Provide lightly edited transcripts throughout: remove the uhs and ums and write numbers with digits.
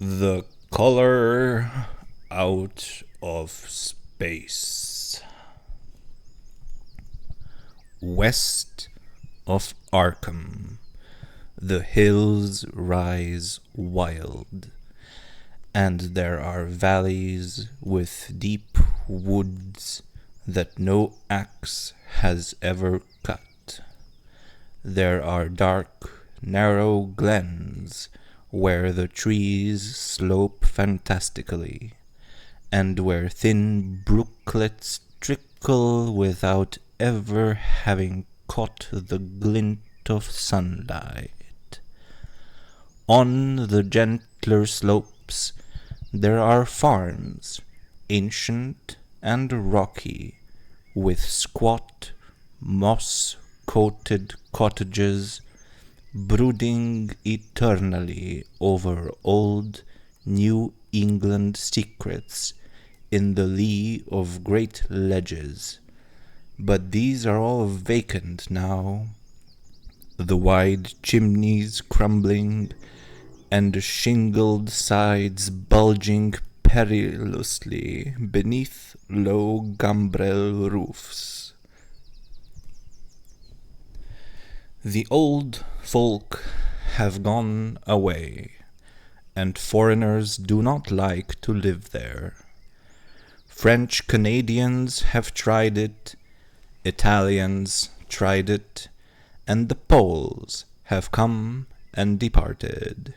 The color out of space. West of Arkham, the hills rise wild, and there are valleys with deep woods that no axe has ever cut. There are dark, narrow glens where the trees slope fantastically, and where thin brooklets trickle without ever having caught the glint of sunlight. On the gentler slopes there are farms, ancient and rocky, with squat, moss-coated cottages brooding eternally over old New England secrets in the lee of great ledges. But these are all vacant now, the wide chimneys crumbling, and the shingled sides bulging perilously beneath low gambrel roofs. The old folk have gone away, and foreigners do not like to live there. French Canadians have tried it, Italians tried it, and the Poles have come and departed.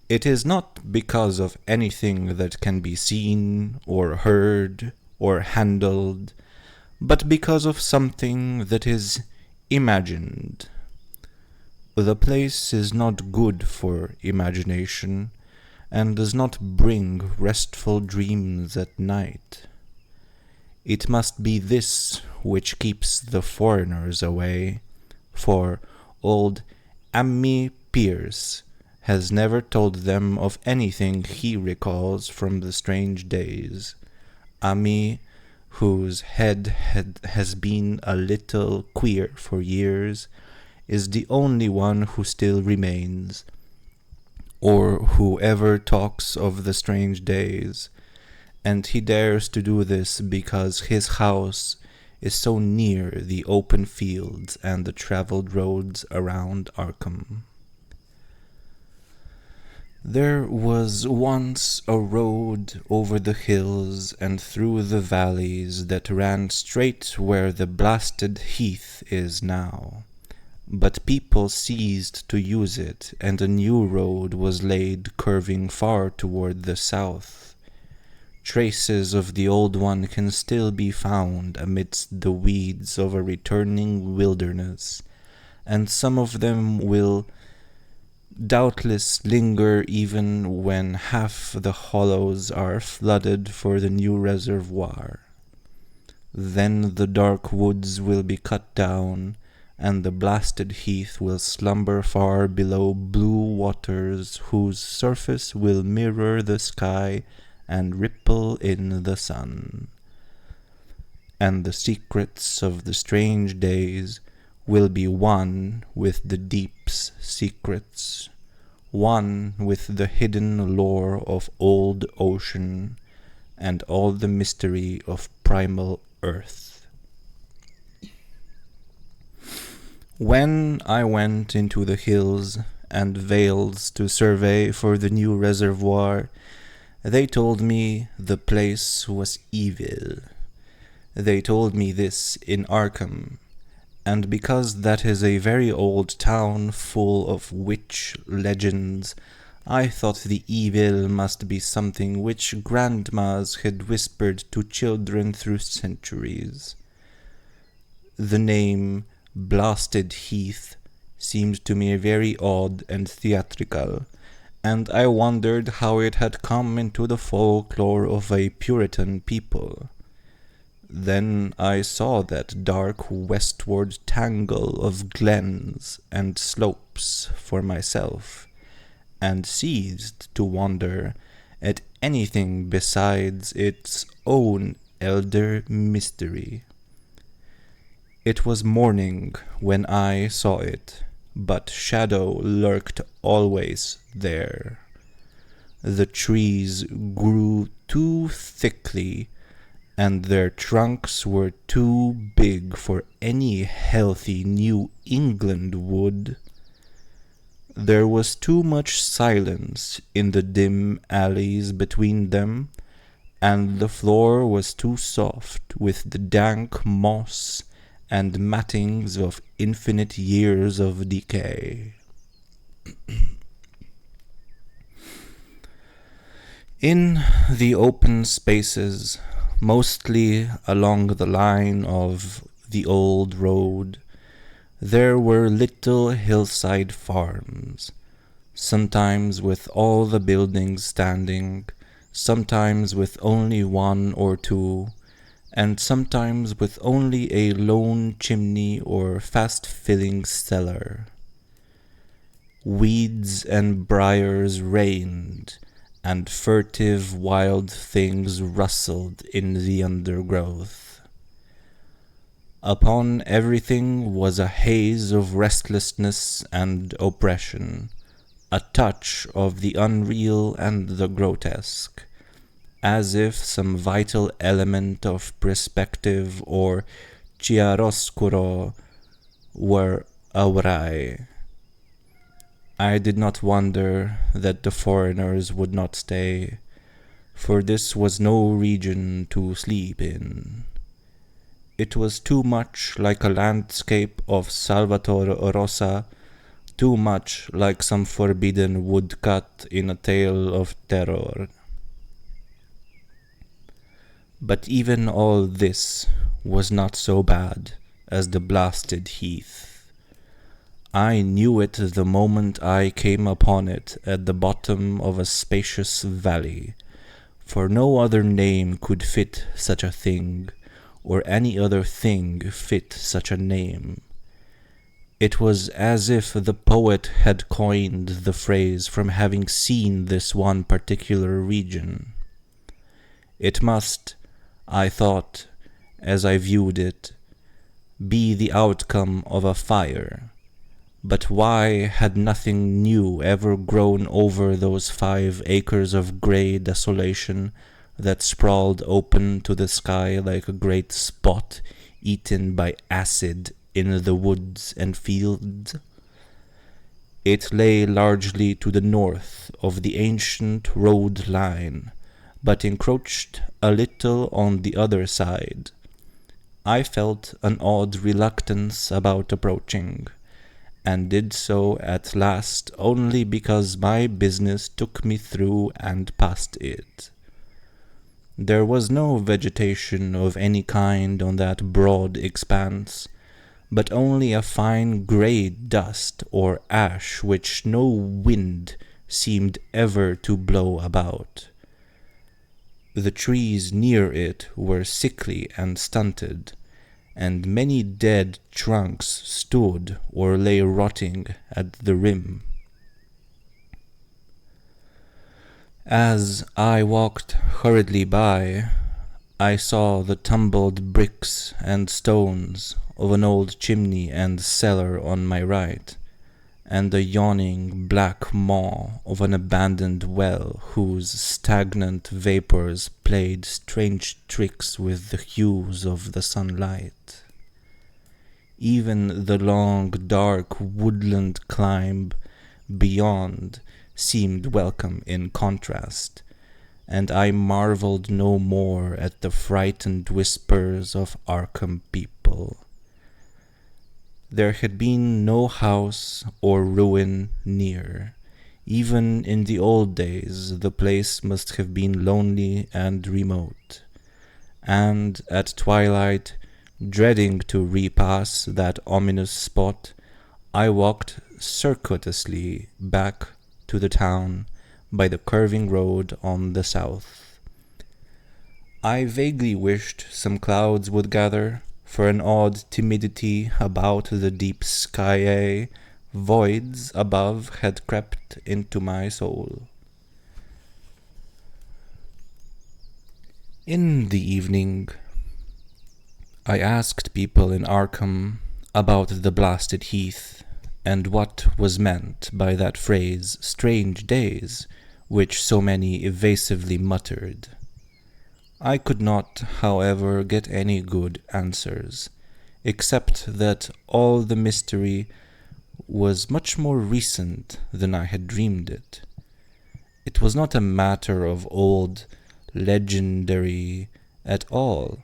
It is not because of anything that can be seen or heard or handled, but because of something that is imagined. The place is not good for imagination, and does not bring restful dreams at night. It must be this which keeps the foreigners away, for old Ammi Pierce has never told them of anything he recalls from the strange days. Ammi, whose head has been a little queer for years, is the only one who still remains, or who ever talks of the strange days, and he dares to do this because his house is so near the open fields and the traveled roads around Arkham. There was once a road over the hills and through the valleys that ran straight where the blasted heath is now. But people ceased to use it, and a new road was laid curving far toward the south. Traces of the old one can still be found amidst the weeds of a returning wilderness, and some of them will doubtless linger even when half the hollows are flooded for the new reservoir. Then the dark woods will be cut down, and the blasted heath will slumber far below blue waters whose surface will mirror the sky and ripple in the sun. And the secrets of the strange days will be one with the deep's secrets, one with the hidden lore of old ocean and all the mystery of primal earth. When I went into the hills and vales to survey for the new reservoir, they told me the place was evil. They told me this in Arkham, and because that is a very old town full of witch legends, I thought the evil must be something which grandmas had whispered to children through centuries. The name Blasted Heath seemed to me very odd and theatrical, and I wondered how it had come into the folklore of a Puritan people. Then I saw that dark westward tangle of glens and slopes for myself, and ceased to wonder at anything besides its own elder mystery. It was morning when I saw it, but shadow lurked always there. The trees grew too thickly, and their trunks were too big for any healthy New England wood. There was too much silence in the dim alleys between them, and the floor was too soft with the dank moss and mattings of infinite years of decay. In the open spaces, mostly along the line of the old road, there were little hillside farms, sometimes with all the buildings standing, sometimes with only one or two, and sometimes with only a lone chimney or fast-filling cellar. Weeds and briars reigned, and furtive wild things rustled in the undergrowth. Upon everything was a haze of restlessness and oppression, a touch of the unreal and the grotesque, as if some vital element of perspective or chiaroscuro were awry. I did not wonder that the foreigners would not stay, for this was no region to sleep in. It was too much like a landscape of Salvatore Rosa, too much like some forbidden woodcut in a tale of terror. But even all this was not so bad as the blasted heath. I knew it the moment I came upon it at the bottom of a spacious valley, for no other name could fit such a thing, or any other thing fit such a name. It was as if the poet had coined the phrase from having seen this one particular region. It must, I thought, as I viewed it, be the outcome of a fire. But why had nothing new ever grown over those 5 acres of grey desolation that sprawled open to the sky like a great spot eaten by acid in the woods and fields? It lay largely to the north of the ancient road line, but encroached a little on the other side. I felt an odd reluctance about approaching, and did so at last only because my business took me through and past it. There was no vegetation of any kind on that broad expanse, but only a fine grey dust or ash which no wind seemed ever to blow about. The trees near it were sickly and stunted, and many dead trunks stood or lay rotting at the rim. As I walked hurriedly by, I saw the tumbled bricks and stones of an old chimney and cellar on my right, and the yawning black maw of an abandoned well whose stagnant vapors played strange tricks with the hues of the sunlight. Even the long, dark woodland climb beyond seemed welcome in contrast, and I marveled no more at the frightened whispers of Arkham people. There had been no house or ruin near. Even in the old days the place must have been lonely and remote, and at twilight, dreading to repass that ominous spot, I walked circuitously back to the town by the curving road on the south. I vaguely wished some clouds would gather, for an odd timidity about the deep sky voids above had crept into my soul. In the evening, I asked people in Arkham about the blasted heath, and what was meant by that phrase, strange days, which so many evasively muttered. I could not, however, get any good answers, except that all the mystery was much more recent than I had dreamed it. It was not a matter of old legendary at all,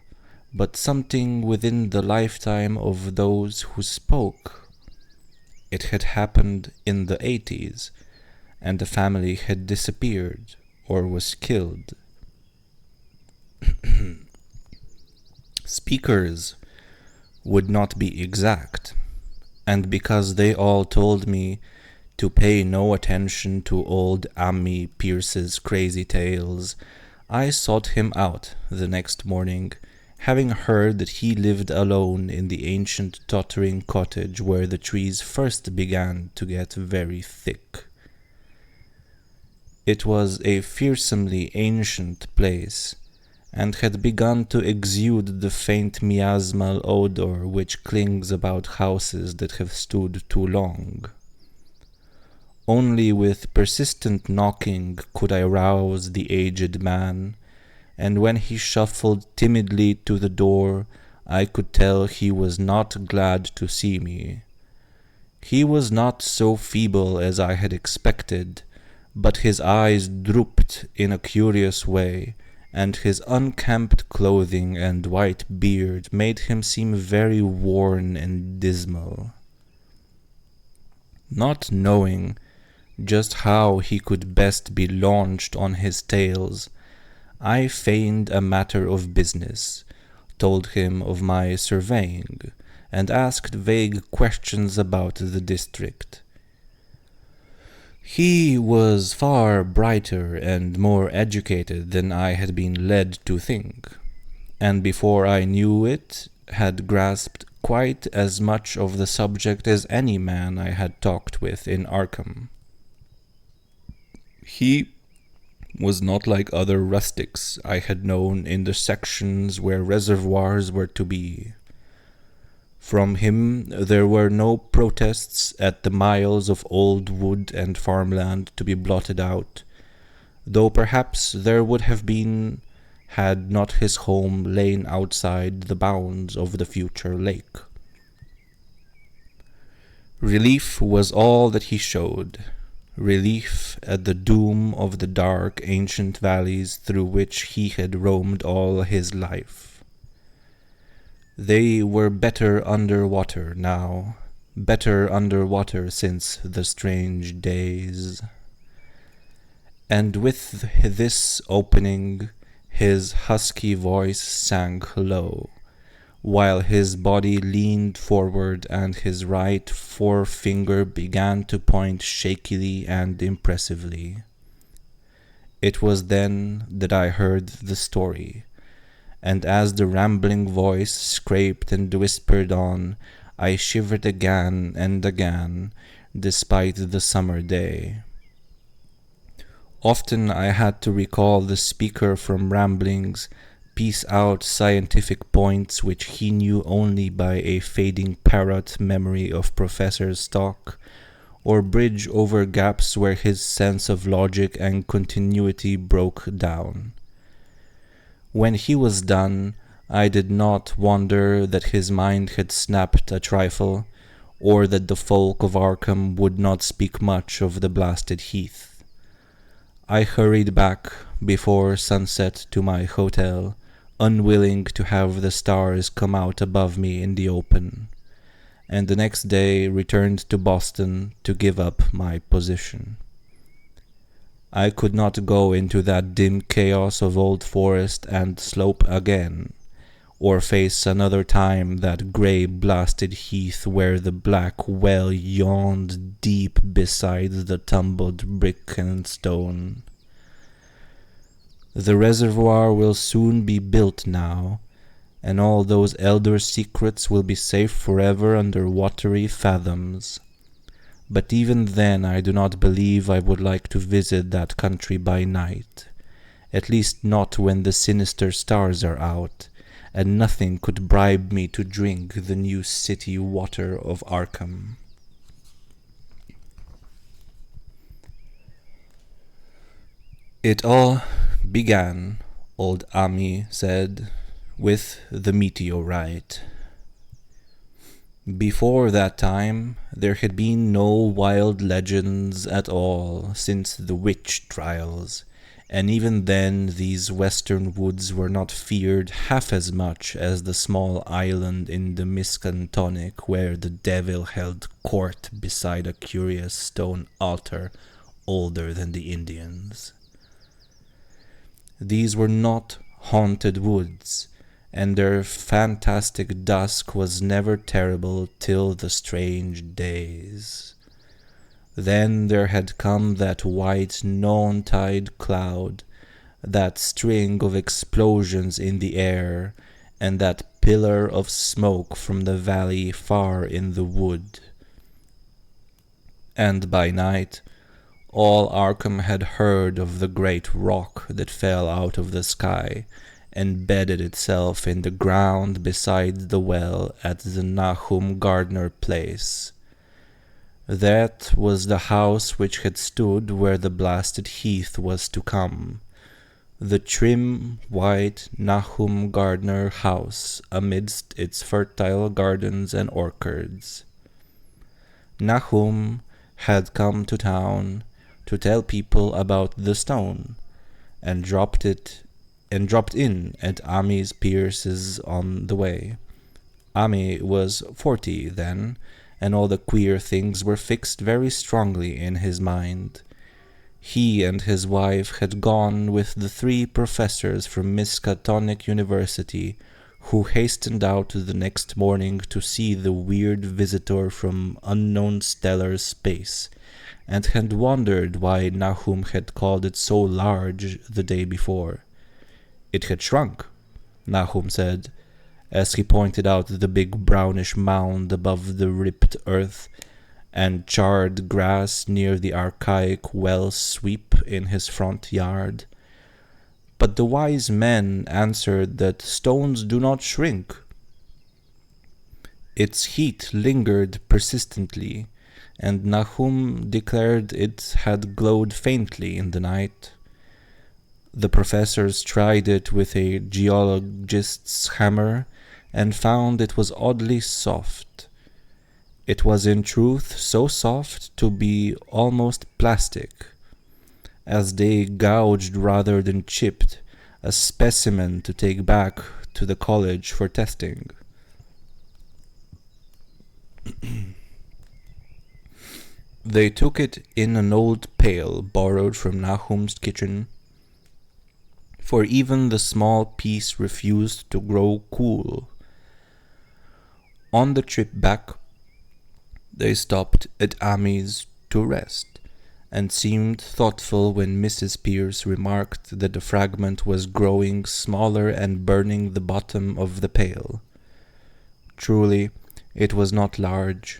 but something within the lifetime of those who spoke. It had happened in the 80s, and the family had disappeared or was killed. Speakers would not be exact, and because they all told me to pay no attention to old Ammi Pierce's crazy tales, I sought him out the next morning, having heard that he lived alone in the ancient tottering cottage where the trees first began to get very thick. It was a fearsomely ancient place, and had begun to exude the faint miasmal odor which clings about houses that have stood too long. Only with persistent knocking could I rouse the aged man, and when he shuffled timidly to the door, I could tell he was not glad to see me. He was not so feeble as I had expected, but his eyes drooped in a curious way, and his unkempt clothing and white beard made him seem very worn and dismal. Not knowing just how he could best be launched on his tales, I feigned a matter of business, told him of my surveying, and asked vague questions about the district. He was far brighter and more educated than I had been led to think, and before I knew it, had grasped quite as much of the subject as any man I had talked with in Arkham. He was not like other rustics I had known in the sections where reservoirs were to be. From him there were no protests at the miles of old wood and farmland to be blotted out, though perhaps there would have been had not his home lain outside the bounds of the future lake. Relief was all that he showed, relief at the doom of the dark ancient valleys through which he had roamed all his life. They were better under water now, better under water since the strange days. And with this opening, his husky voice sank low, while his body leaned forward and his right forefinger began to point shakily and impressively. It was then that I heard the story, and as the rambling voice scraped and whispered on, I shivered again and again, despite the summer day. Often I had to recall the speaker from ramblings, piece out scientific points which he knew only by a fading parrot memory of Professor's talk, or bridge over gaps where his sense of logic and continuity broke down. When he was done, I did not wonder that his mind had snapped a trifle, or that the folk of Arkham would not speak much of the blasted heath. I hurried back before sunset to my hotel, unwilling to have the stars come out above me in the open, and the next day returned to Boston to give up my position. I could not go into that dim chaos of old forest and slope again, or face another time that grey blasted heath where the black well yawned deep beside the tumbled brick and stone. The reservoir will soon be built now, and all those elder secrets will be safe forever under watery fathoms. But even then I do not believe I would like to visit that country by night, at least not when the sinister stars are out, and nothing could bribe me to drink the new city water of Arkham. It all began, old Ami said, with the meteorite. Before that time, there had been no wild legends at all since the witch trials, and even then these western woods were not feared half as much as the small island in the Miskatonic where the devil held court beside a curious stone altar older than the Indians. These were not haunted woods, and their fantastic dusk was never terrible till the strange days. Then there had come that white noontide cloud, that string of explosions in the air, and that pillar of smoke from the valley far in the wood. And by night, all Arkham had heard of the great rock that fell out of the sky and bedded itself in the ground beside the well at the Nahum Gardner place. That was the house which had stood where the blasted heath was to come, the trim, white Nahum Gardner house amidst its fertile gardens and orchards. Nahum had come to town to tell people about the stone, and dropped in at Ami Pierce's on the way. Ami was 40 then, and all the queer things were fixed very strongly in his mind. He and his wife had gone with the 3 professors from Miskatonic University, who hastened out the next morning to see the weird visitor from unknown stellar space, and had wondered why Nahum had called it so large the day before. It had shrunk, Nahum said, as he pointed out the big brownish mound above the ripped earth and charred grass near the archaic well sweep in his front yard. But the wise men answered that stones do not shrink. Its heat lingered persistently, and Nahum declared it had glowed faintly in the night. The professors tried it with a geologist's hammer and found it was oddly soft. It was in truth so soft to be almost plastic, as they gouged rather than chipped a specimen to take back to the college for testing. They took it in an old pail borrowed from Nahum's kitchen, for even the small piece refused to grow cool. On the trip back, they stopped at Ami's to rest, and seemed thoughtful when Mrs. Pierce remarked that the fragment was growing smaller and burning the bottom of the pail. Truly, it was not large,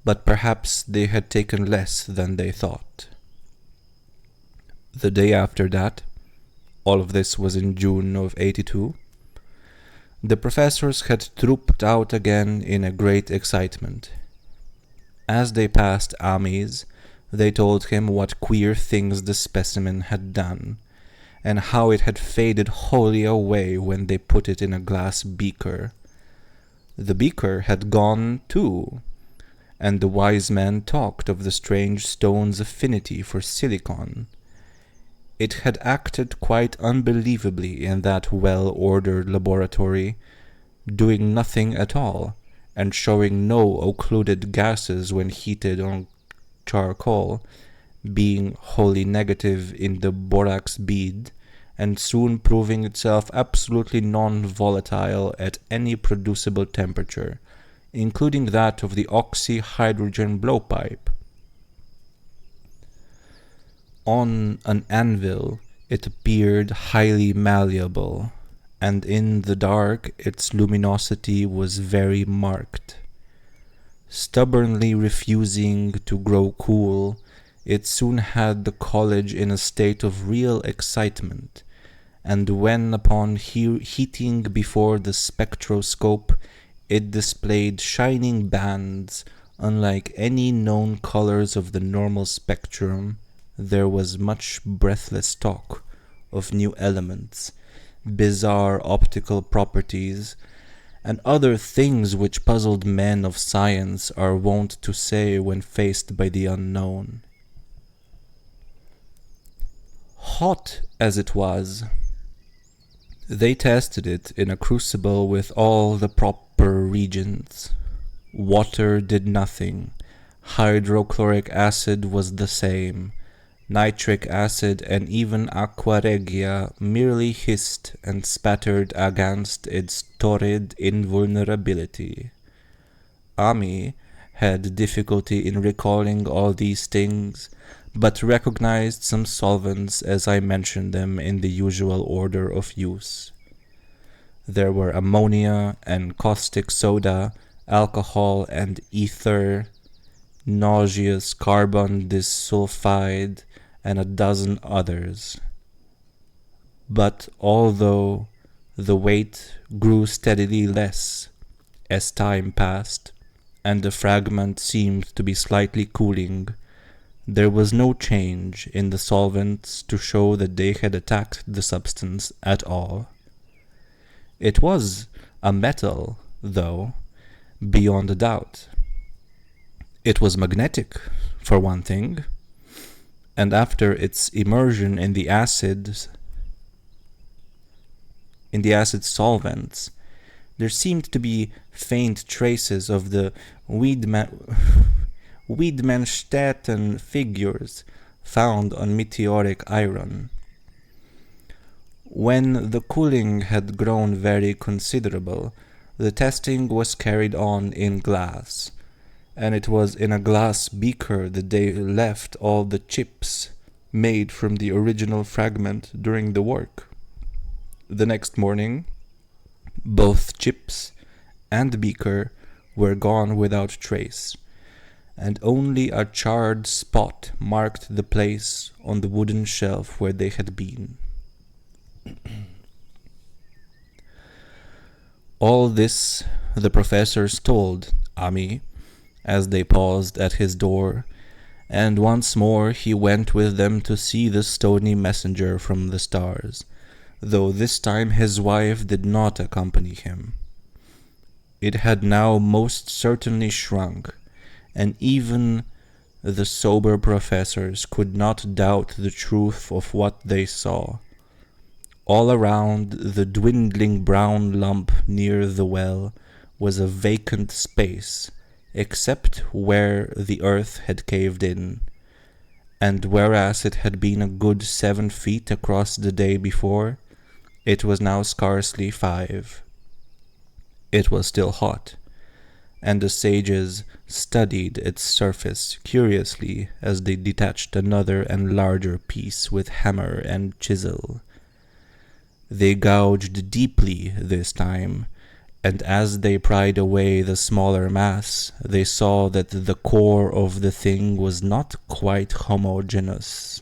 but perhaps they had taken less than they thought. The day after that, all of this was in June of '82, the professors had trooped out again in a great excitement. As they passed Ami's, they told him what queer things the specimen had done, and how it had faded wholly away when they put it in a glass beaker. The beaker had gone too, and the wise men talked of the strange stone's affinity for silicon. It had acted quite unbelievably in that well-ordered laboratory, doing nothing at all, and showing no occluded gases when heated on charcoal, being wholly negative in the borax bead, and soon proving itself absolutely non-volatile at any producible temperature, including that of the oxyhydrogen blowpipe. On an anvil, it appeared highly malleable, and in the dark its luminosity was very marked. Stubbornly refusing to grow cool, it soon had the college in a state of real excitement, and when upon heating before the spectroscope, it displayed shining bands unlike any known colors of the normal spectrum, there was much breathless talk of new elements, bizarre optical properties, and other things which puzzled men of science are wont to say when faced by the unknown. Hot as it was, they tested it in a crucible with all the proper reagents. Water did nothing. Hydrochloric acid was the same. Nitric acid and even aqua regia merely hissed and spattered against its torrid invulnerability. Ami had difficulty in recalling all these things, but recognized some solvents as I mentioned them in the usual order of use. There were ammonia and caustic soda, alcohol and ether, nauseous carbon disulfide, and a dozen others. But although the weight grew steadily less as time passed, and the fragment seemed to be slightly cooling, there was no change in the solvents to show that they had attacked the substance at all. It was a metal, though, beyond a doubt. It was magnetic, for one thing, and after its immersion in the acid solvents, there seemed to be faint traces of the Wiedmanstätten figures found on meteoric iron. When the cooling had grown very considerable, the testing was carried on in glass, and it was in a glass beaker that they left all the chips made from the original fragment during the work. The next morning, both chips and beaker were gone without trace, and only a charred spot marked the place on the wooden shelf where they had been. All this the professors told Ami as they paused at his door, and once more he went with them to see the stony messenger from the stars, though this time his wife did not accompany him. It had now most certainly shrunk, and even the sober professors could not doubt the truth of what they saw. All around the dwindling brown lump near the well was a vacant space, except where the earth had caved in, and whereas it had been a good 7 feet across the day before, it was now scarcely 5. It was still hot, and the sages studied its surface curiously as they detached another and larger piece with hammer and chisel. They gouged deeply this time, and as they pried away the smaller mass, they saw that the core of the thing was not quite homogeneous.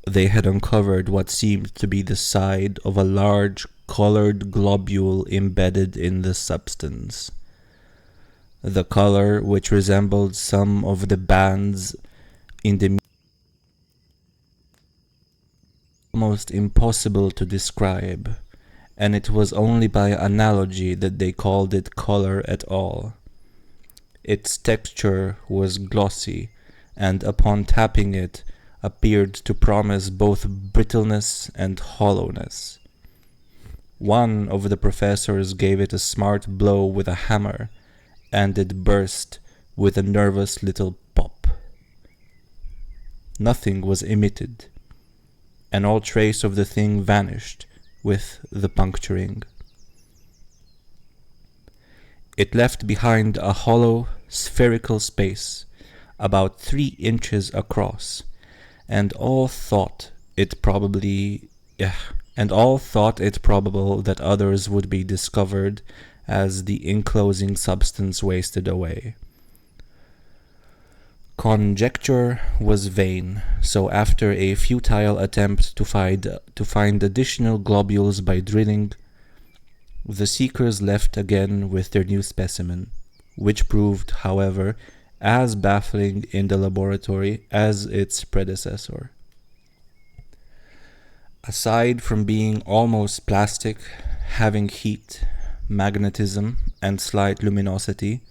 They had uncovered what seemed to be the side of a large colored globule embedded in the substance. The color, which resembled some of the bands in the almost impossible to describe, and it was only by analogy that they called it color at all. Its texture was glossy, and upon tapping it, appeared to promise both brittleness and hollowness. One of the professors gave it a smart blow with a hammer, and it burst with a nervous little pop. Nothing was emitted, and all trace of the thing vanished with the puncturing. It left behind a hollow, spherical space, about 3 inches across, and all thought it probable that others would be discovered as the enclosing substance wasted away. Conjecture was vain, so after a futile attempt to find additional globules by drilling, the seekers left again with their new specimen, which proved, however, as baffling in the laboratory as its predecessor. Aside from being almost plastic, having heat, magnetism, and slight luminosity,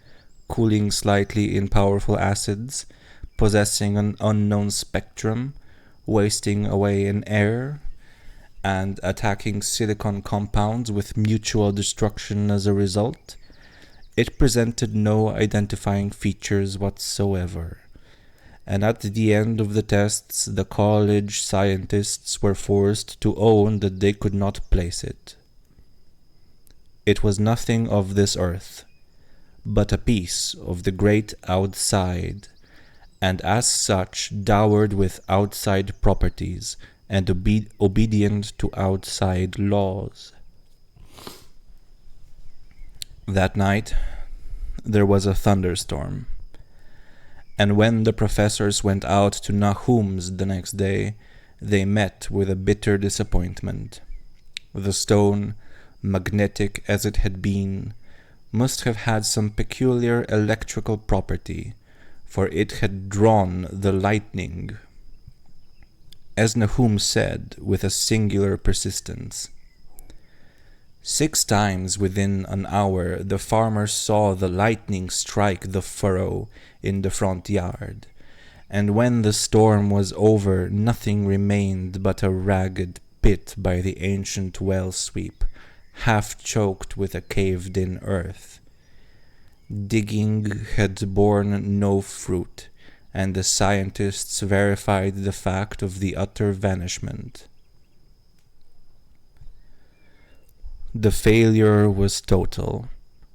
cooling slightly in powerful acids, possessing an unknown spectrum, wasting away in air, and attacking silicon compounds with mutual destruction as a result, it presented no identifying features whatsoever. And at the end of the tests, the college scientists were forced to own that they could not place it. It was nothing of this earth, but a piece of the great outside, and as such dowered with outside properties and obedient to outside laws. That night, there was a thunderstorm, and when the professors went out to Nahum's the next day, they met with a bitter disappointment. The stone, magnetic as it had been, must have had some peculiar electrical property, for it had drawn the lightning. As Nahum said with a singular persistence, 6 times within an hour the farmer saw the lightning strike the furrow in the front yard, and when the storm was over nothing remained but a ragged pit by the ancient well sweep, half choked with a caved-in earth. Digging had borne no fruit, and the scientists verified the fact of the utter vanishment. The failure was total,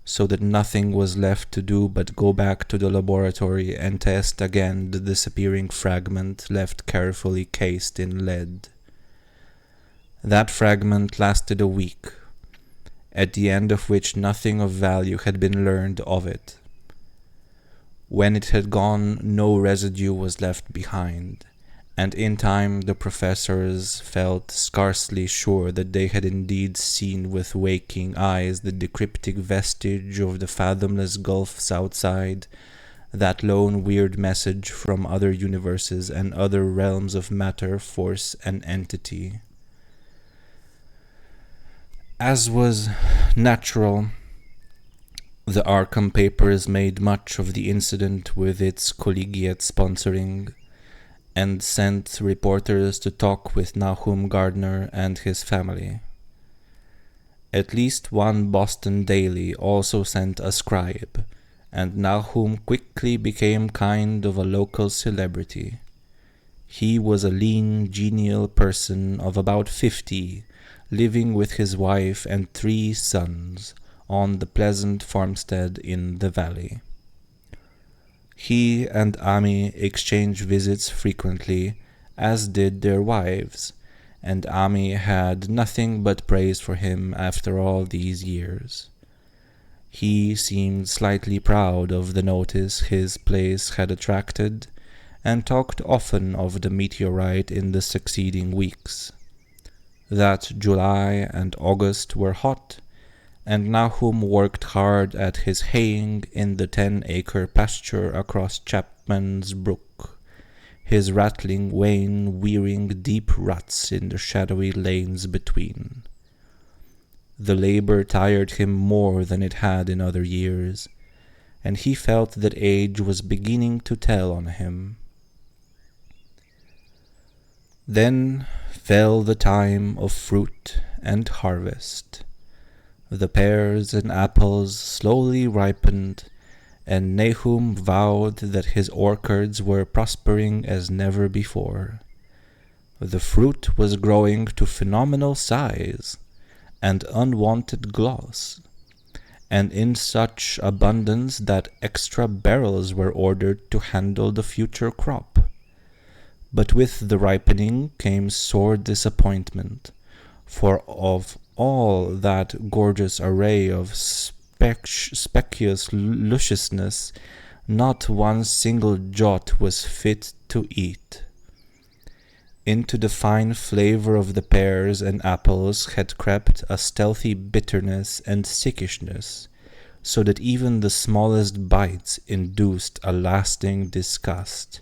so that nothing was left to do but go back to the laboratory and test again the disappearing fragment left carefully cased in lead. That fragment lasted a week, at the end of which nothing of value had been learned of it. When it had gone, no residue was left behind, and in time the professors felt scarcely sure that they had indeed seen with waking eyes the decryptic vestige of the fathomless gulfs outside, that lone weird message from other universes and other realms of matter, force, and entity. As was natural, the Arkham papers made much of the incident with its collegiate sponsoring, and sent reporters to talk with Nahum Gardner and his family. At least one Boston daily also sent a scribe, and Nahum quickly became kind of a local celebrity. He was a lean, genial person of about 50, living with his wife and 3 sons on the pleasant farmstead in the valley. He and Ami exchanged visits frequently, as did their wives, and Ami had nothing but praise for him after all these years. He seemed slightly proud of the notice his place had attracted, and talked often of the meteorite in the succeeding weeks. That July and August were hot, and Nahum worked hard at his haying in the 10-acre pasture across Chapman's Brook, his rattling wain wearing deep ruts in the shadowy lanes between. The labor tired him more than it had in other years, and he felt that age was beginning to tell on him. Then fell the time of fruit and harvest. The pears and apples slowly ripened, and Nahum vowed that his orchards were prospering as never before. The fruit was growing to phenomenal size and unwonted gloss, and in such abundance that extra barrels were ordered to handle the future crop. But with the ripening came sore disappointment, for of all that gorgeous array of specuous lusciousness, not one single jot was fit to eat. Into the fine flavor of the pears and apples had crept a stealthy bitterness and sickishness, so that even the smallest bites induced a lasting disgust.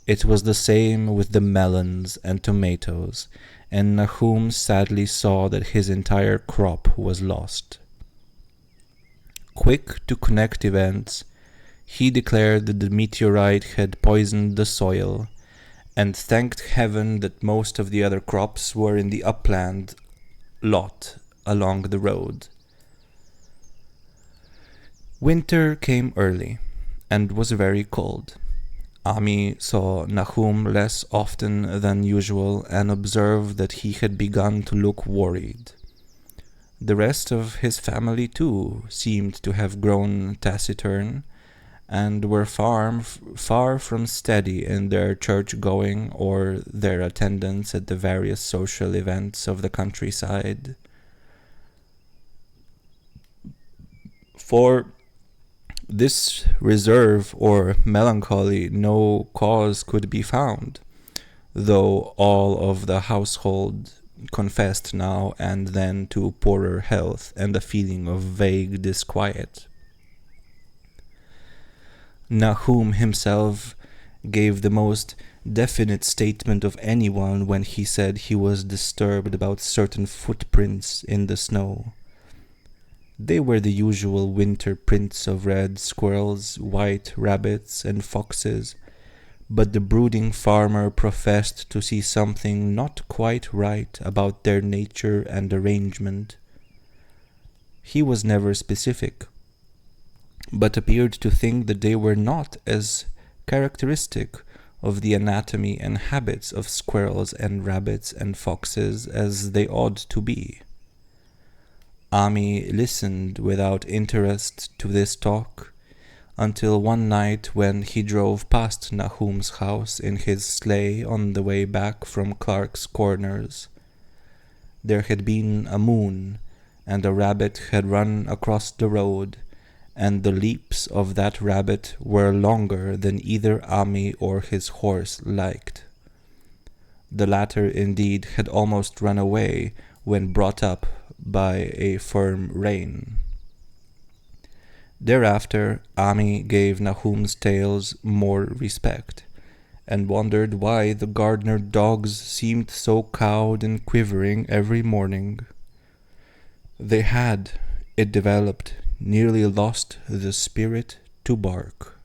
It was the same with the melons and tomatoes, and Nahum sadly saw that his entire crop was lost. Quick to connect events, he declared that the meteorite had poisoned the soil, and thanked heaven that most of the other crops were in the upland lot along the road. Winter came early, and was very cold. Ami saw Nahum less often than usual and observed that he had begun to look worried. The rest of his family, too, seemed to have grown taciturn, and were far from steady in their church-going or their attendance at the various social events of the countryside. For this reserve or melancholy no cause could be found, though all of the household confessed now and then to poorer health and a feeling of vague disquiet. Nahum himself gave the most definite statement of anyone when he said he was disturbed about certain footprints in the snow. They were the usual winter prints of red squirrels, white rabbits, and foxes, but the brooding farmer professed to see something not quite right about their nature and arrangement. He was never specific, but appeared to think that they were not as characteristic of the anatomy and habits of squirrels and rabbits and foxes as they ought to be. Ami listened without interest to this talk, until one night when he drove past Nahum's house in his sleigh on the way back from Clark's Corners. There had been a moon, and a rabbit had run across the road, and the leaps of that rabbit were longer than either Ami or his horse liked. The latter indeed had almost run away when brought up by a firm rein. Thereafter, Ami gave Nahum's tales more respect, and wondered why the gardener dogs seemed so cowed and quivering every morning. They had, it developed, nearly lost the spirit to bark.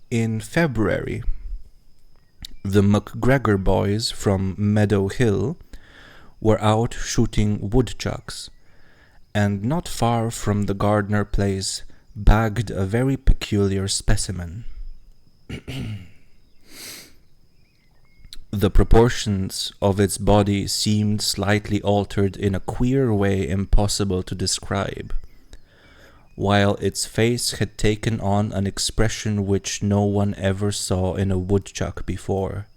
In February, the McGregor boys from Meadow Hill were out shooting woodchucks, and not far from the Gardner place bagged a very peculiar specimen. The proportions of its body seemed slightly altered in a queer way impossible to describe, while its face had taken on an expression which no one ever saw in a woodchuck before.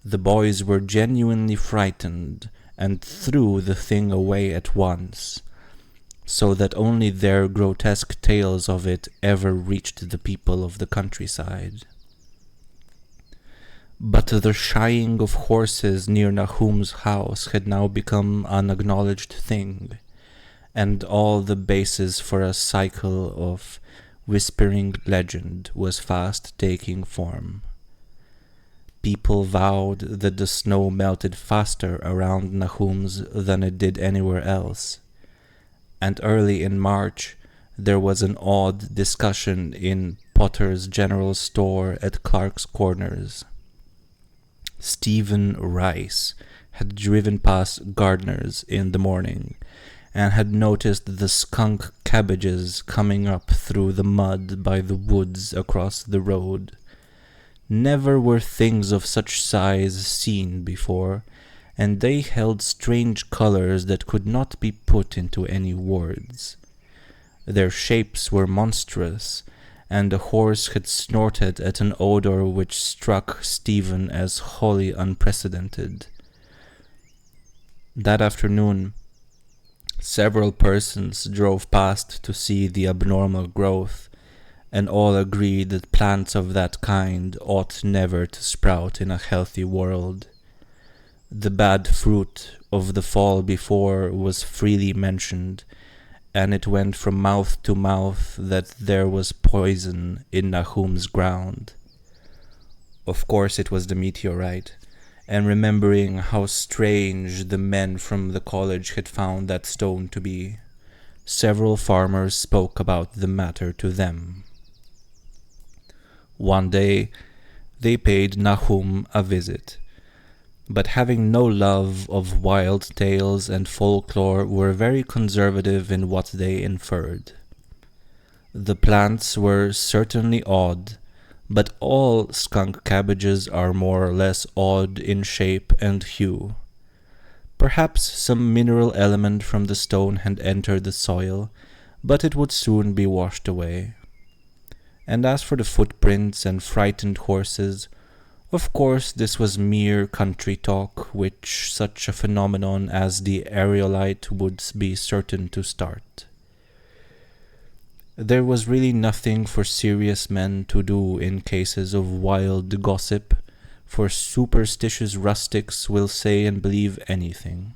The boys were genuinely frightened and threw the thing away at once, so that only their grotesque tales of it ever reached the people of the countryside. But the shying of horses near Nahum's house had now become an acknowledged thing, and all the basis for a cycle of whispering legend was fast taking form. People vowed that the snow melted faster around Nahum's than it did anywhere else, and early in March there was an odd discussion in Potter's General Store at Clark's Corners. Stephen Rice had driven past Gardner's in the morning, and had noticed the skunk cabbages coming up through the mud by the woods across the road. Never were things of such size seen before, and they held strange colors that could not be put into any words. Their shapes were monstrous, and the horse had snorted at an odor which struck Stephen as wholly unprecedented. That afternoon, several persons drove past to see the abnormal growth, and all agreed that plants of that kind ought never to sprout in a healthy world. The bad fruit of the fall before was freely mentioned, and it went from mouth to mouth that there was poison in Nahum's ground. Of course it was the meteorite, and remembering how strange the men from the college had found that stone to be, several farmers spoke about the matter to them. One day they paid Nahum a visit, but having no love of wild tales and folklore were very conservative in what they inferred. The plants were certainly odd, but all skunk cabbages are more or less odd in shape and hue. Perhaps some mineral element from the stone had entered the soil, but it would soon be washed away. And as for the footprints and frightened horses, of course this was mere country talk, which such a phenomenon as the aerolite would be certain to start. There was really nothing for serious men to do in cases of wild gossip, for superstitious rustics will say and believe anything.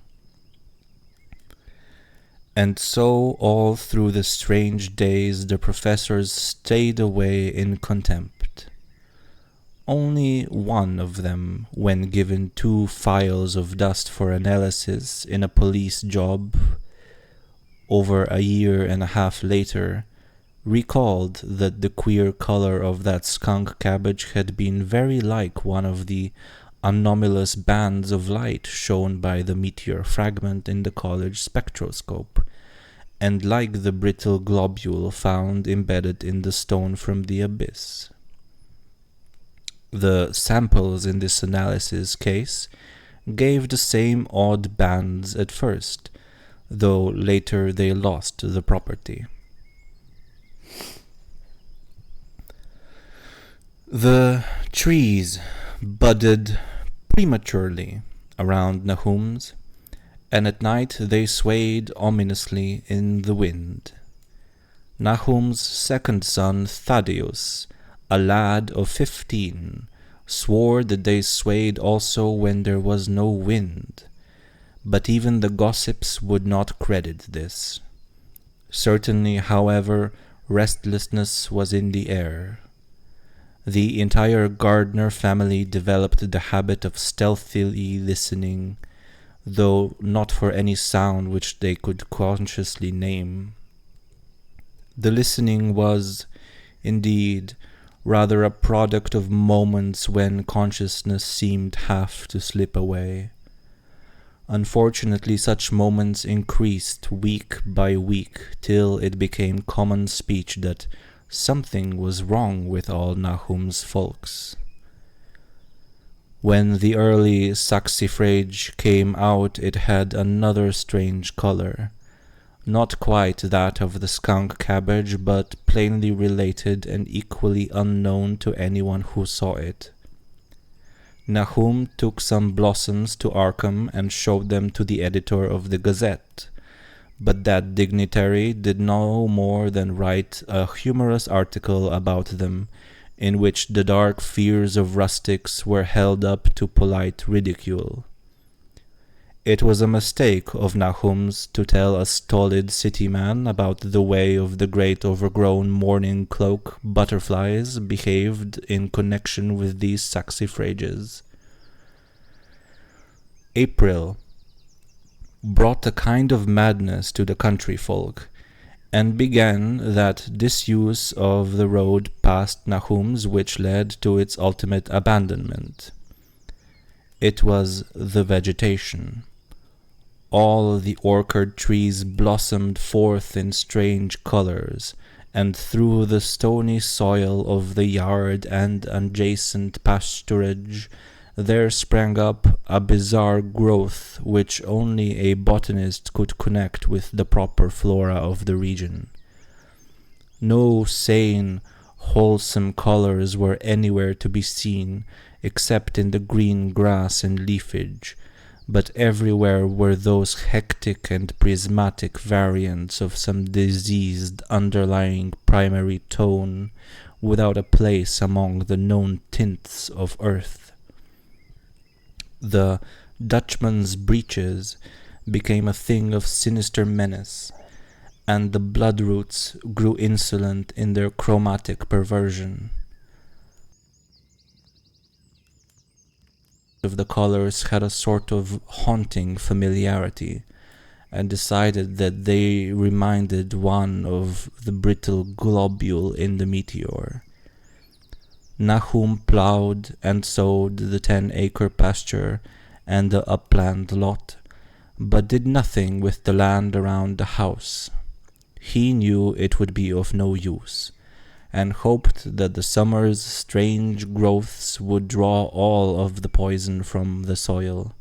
And so all through the strange days the professors stayed away in contempt. Only one of them, when given 2 phials of dust for analysis in a police job over a year and a half later, recalled that the queer color of that skunk cabbage had been very like one of the anomalous bands of light shown by the meteor fragment in the college spectroscope, and like the brittle globule found embedded in the stone from the abyss. The samples in this analysis case gave the same odd bands at first, though later they lost the property. The trees budded prematurely around Nahum's, and at night they swayed ominously in the wind. Nahum's second son, Thaddeus, a lad of 15, swore that they swayed also when there was no wind, but even the gossips would not credit this. Certainly, however, restlessness was in the air. The entire Gardner family developed the habit of stealthily listening, though not for any sound which they could consciously name. The listening was, indeed, rather a product of moments when consciousness seemed half to slip away. Unfortunately, such moments increased week by week till it became common speech that something was wrong with all Nahum's folks. When the early saxifrage came out, it had another strange color, not quite that of the skunk cabbage, but plainly related and equally unknown to anyone who saw it. Nahum took some blossoms to Arkham and showed them to the editor of the Gazette, but that dignitary did no more than write a humorous article about them, in which the dark fears of rustics were held up to polite ridicule. It was a mistake of Nahum's to tell a stolid city man about the way of the great overgrown mourning cloak butterflies behaved in connection with these saxifrages. April brought a kind of madness to the country folk, and began that disuse of the road past Nahum's which led to its ultimate abandonment. It was the vegetation. All the orchard trees blossomed forth in strange colors, and through the stony soil of the yard and adjacent pasturage there sprang up a bizarre growth which only a botanist could connect with the proper flora of the region. No sane, wholesome colors were anywhere to be seen, except in the green grass and leafage, but everywhere were those hectic and prismatic variants of some diseased underlying primary tone, without a place among the known tints of earth. The Dutchman's breeches became a thing of sinister menace, and the bloodroots grew insolent in their chromatic perversion. Of the colors had a sort of haunting familiarity, and decided that they reminded one of the brittle globule in the meteor. Nahum plowed and sowed the 10-acre pasture and the upland lot, but did nothing with the land around the house. He knew it would be of no use, and hoped that the summer's strange growths would draw all of the poison from the soil.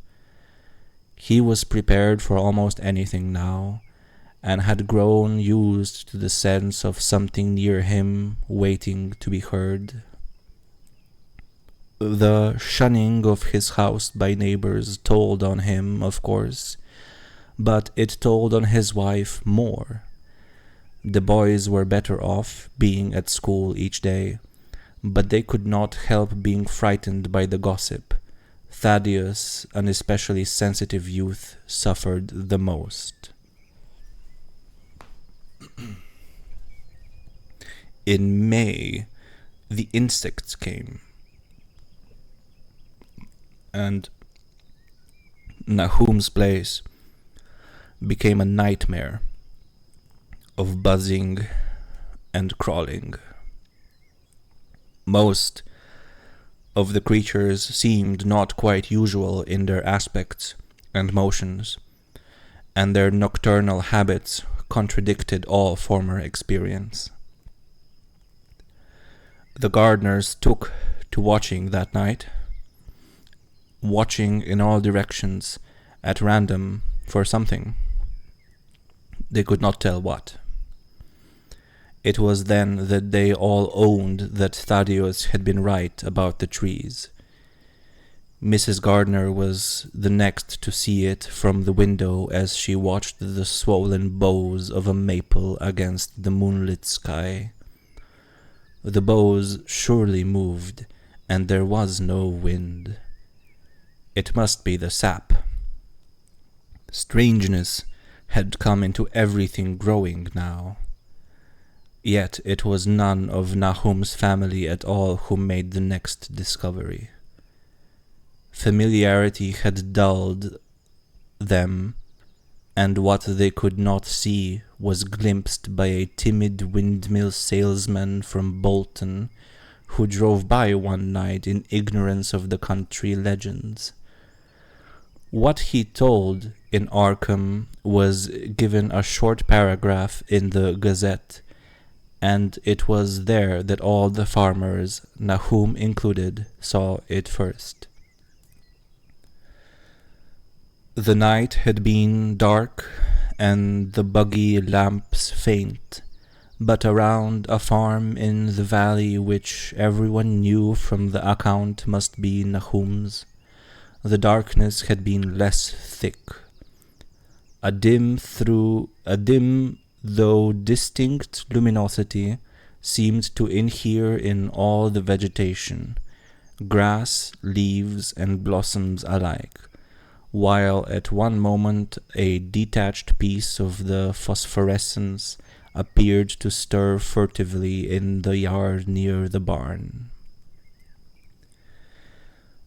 He was prepared for almost anything now, and had grown used to the sense of something near him waiting to be heard. The shunning of his house by neighbors told on him, of course, but it told on his wife more. The boys were better off being at school each day, but they could not help being frightened by the gossip. Thaddeus, an especially sensitive youth, suffered the most. In May, the insects came, and Nahum's place became a nightmare of buzzing and crawling. Most of the creatures seemed not quite usual in their aspects and motions, and their nocturnal habits contradicted all former experience. The gardeners took to watching that night, watching in all directions at random for something. They could not tell what. It was then that they all owned that Thaddeus had been right about the trees. Mrs. Gardner was the next to see it from the window as she watched the swollen boughs of a maple against the moonlit sky. The boughs surely moved, and there was no wind. It must be the sap. Strangeness had come into everything growing now. Yet it was none of Nahum's family at all who made the next discovery. Familiarity had dulled them, and what they could not see was glimpsed by a timid windmill salesman from Bolton who drove by one night in ignorance of the country legends. What he told in Arkham was given a short paragraph in the Gazette, and it was there that all the farmers, Nahum included, saw it first. The night had been dark and the buggy lamps faint, but around a farm in the valley which everyone knew from the account must be Nahum's, the darkness had been less thick. A dim though distinct luminosity seemed to inhere in all the vegetation, grass, leaves, and blossoms alike, while at one moment a detached piece of the phosphorescence appeared to stir furtively in the yard near the barn.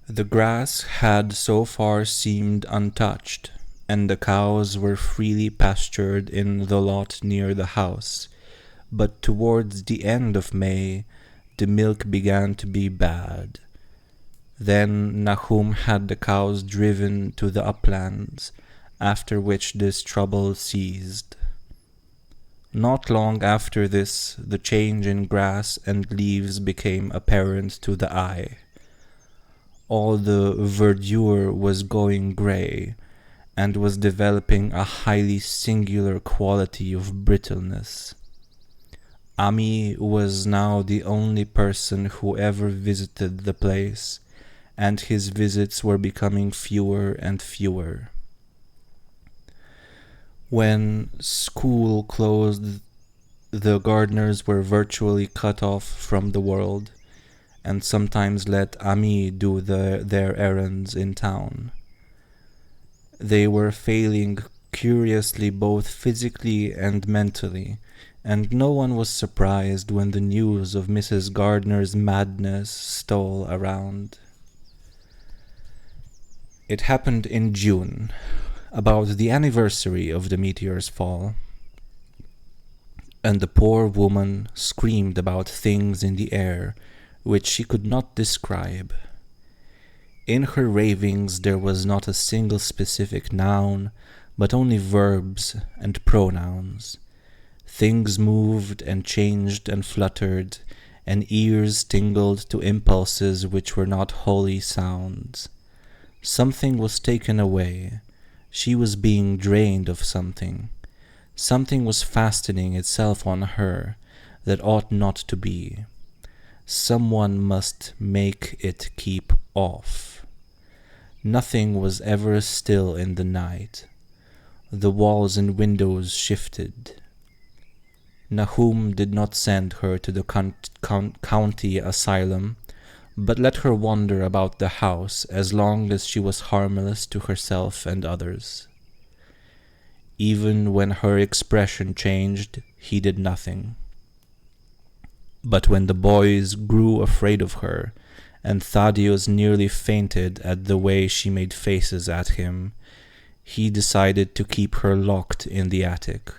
The grass had so far seemed untouched, and the cows were freely pastured in the lot near the house, but towards the end of May the milk began to be bad. Then Nahum had the cows driven to the uplands, after which this trouble ceased. Not long after this, the change in grass and leaves became apparent to the eye. All the verdure was going grey, and was developing a highly singular quality of brittleness. Ami was now the only person who ever visited the place, and his visits were becoming fewer and fewer. When school closed, the gardeners were virtually cut off from the world, and sometimes let Ami do their errands in town. They were failing curiously both physically and mentally, and no one was surprised when the news of Mrs. Gardner's madness stole around. It happened in June, about the anniversary of the meteor's fall, and the poor woman screamed about things in the air which she could not describe. In her ravings there was not a single specific noun, but only verbs and pronouns. Things moved and changed and fluttered, and ears tingled to impulses which were not wholly sounds. Something was taken away. She was being drained of something. Something was fastening itself on her that ought not to be. Someone must make it keep off. Nothing was ever still in the night. The walls and windows shifted. Nahum did not send her to the county asylum, but let her wander about the house as long as she was harmless to herself and others. Even when her expression changed, he did nothing. But when the boys grew afraid of her, and Thaddeus nearly fainted at the way she made faces at him, he decided to keep her locked in the attic.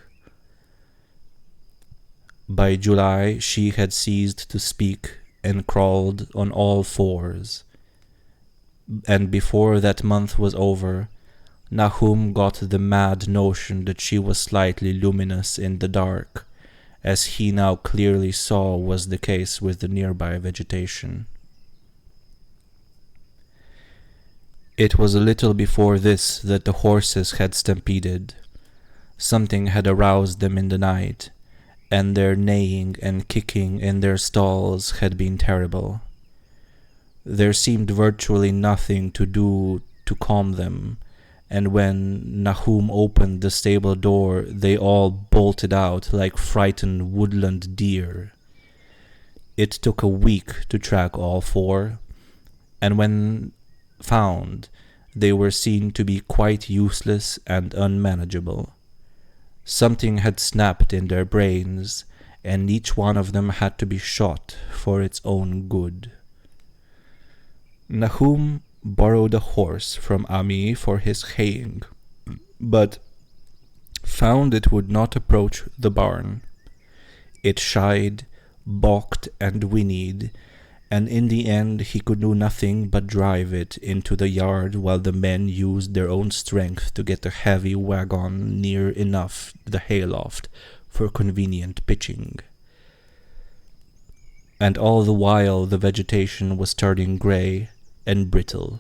By July, she had ceased to speak and crawled on all fours. And before that month was over, Nahum got the mad notion that she was slightly luminous in the dark, as he now clearly saw was the case with the nearby vegetation. It was a little before this that the horses had stampeded. Something had aroused them in the night, and their neighing and kicking in their stalls had been terrible. There seemed virtually nothing to do to calm them, and when Nahum opened the stable door, they all bolted out like frightened woodland deer. It took a week to track all four, and when found, they were seen to be quite useless and unmanageable. Something had snapped in their brains, and each one of them had to be shot for its own good. Nahum borrowed a horse from Ami for his haying, but found it would not approach the barn. It shied, balked, and whinnied, and in the end he could do nothing but drive it into the yard while the men used their own strength to get the heavy wagon near enough the hayloft for convenient pitching. And all the while the vegetation was turning grey and brittle.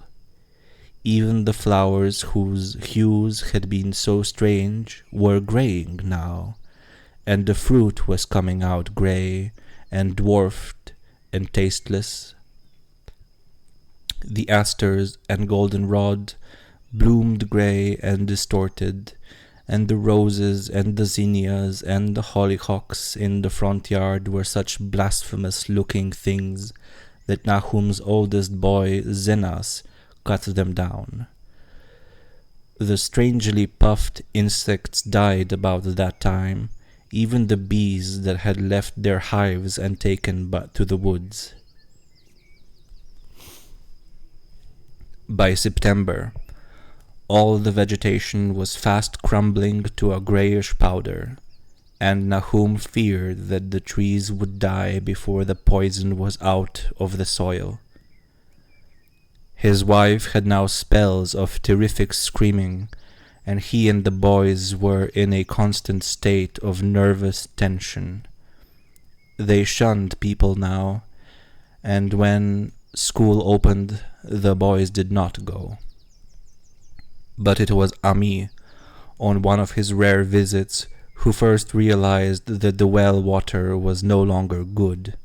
Even the flowers whose hues had been so strange were greying now, and the fruit was coming out grey and dwarfed and tasteless. The asters and goldenrod bloomed grey and distorted, and the roses and the zinnias and the hollyhocks in the front yard were such blasphemous-looking things that Nahum's oldest boy, Zenas, cut them down. The strangely puffed insects died about that time, even the bees that had left their hives and taken but to the woods. By September, all the vegetation was fast crumbling to a greyish powder, and Nahum feared that the trees would die before the poison was out of the soil. His wife had now spells of terrific screaming, and he and the boys were in a constant state of nervous tension. They shunned people now, and when school opened, the boys did not go. But it was Ami, on one of his rare visits, who first realized that the well water was no longer good.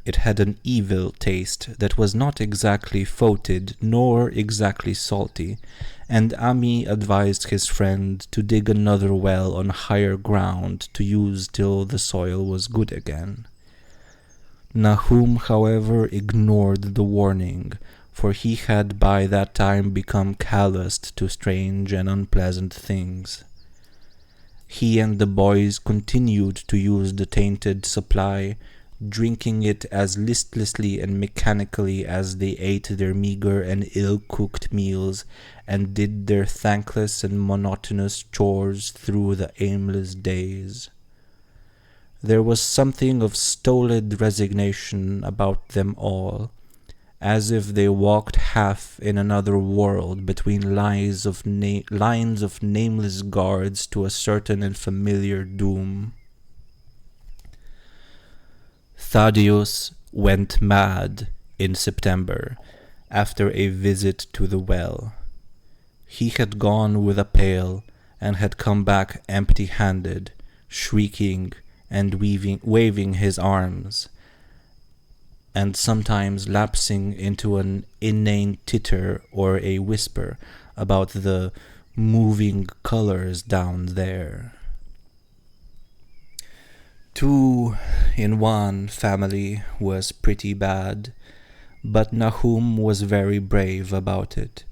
It had an evil taste that was not exactly fotid nor exactly salty, and Ami advised his friend to dig another well on higher ground to use till the soil was good again. Nahum, however, ignored the warning, for he had by that time become calloused to strange and unpleasant things. He and the boys continued to use the tainted supply, drinking it as listlessly and mechanically as they ate their meager and ill-cooked meals and did their thankless and monotonous chores through the aimless days. There was something of stolid resignation about them all, as if they walked half in another world between lines of nameless guards to a certain and familiar doom. Thaddeus went mad in September after a visit to the well. He had gone with a pail and had come back empty-handed, shrieking and waving his arms, and sometimes lapsing into an inane titter or a whisper about the moving colors down there. 2 in 1 family was pretty bad, but Nahum was very brave about it.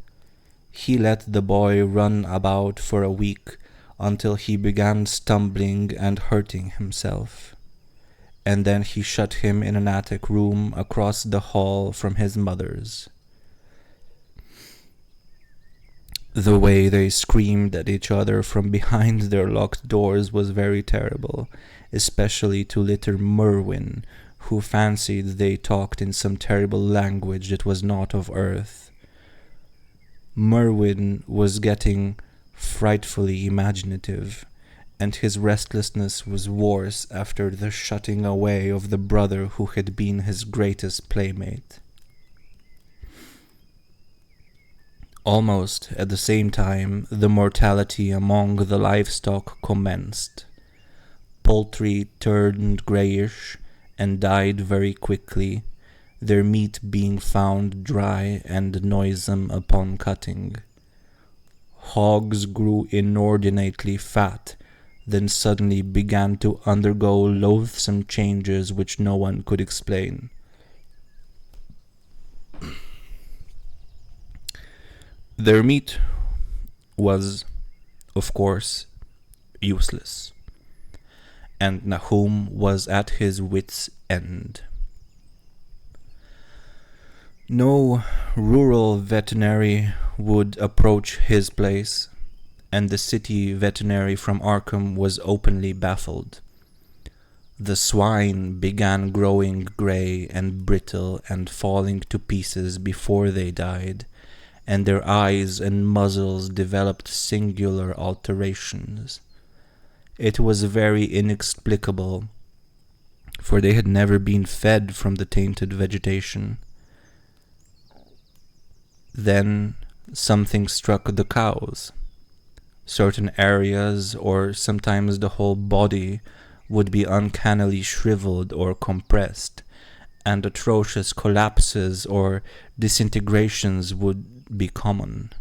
He let the boy run about for a week until he began stumbling and hurting himself, and then he shut him in an attic room across the hall from his mother's. The way they screamed at each other from behind their locked doors was very terrible, especially to little Merwin, who fancied they talked in some terrible language that was not of earth. Merwin was getting frightfully imaginative, and his restlessness was worse after the shutting away of the brother who had been his greatest playmate. Almost at the same time, the mortality among the livestock commenced. Poultry turned greyish and died very quickly, their meat being found dry and noisome upon cutting. Hogs grew inordinately fat, then suddenly began to undergo loathsome changes which no one could explain. Their meat was, of course, useless, and Nahum was at his wits' end. No rural veterinary would approach his place, and the city veterinary from Arkham was openly baffled. The swine began growing grey and brittle and falling to pieces before they died, and their eyes and muzzles developed singular alterations. It was very inexplicable, for they had never been fed from the tainted vegetation. Then something struck the cows. Certain areas, or sometimes the whole body, would be uncannily shriveled or compressed, and atrocious collapses or disintegrations would be common.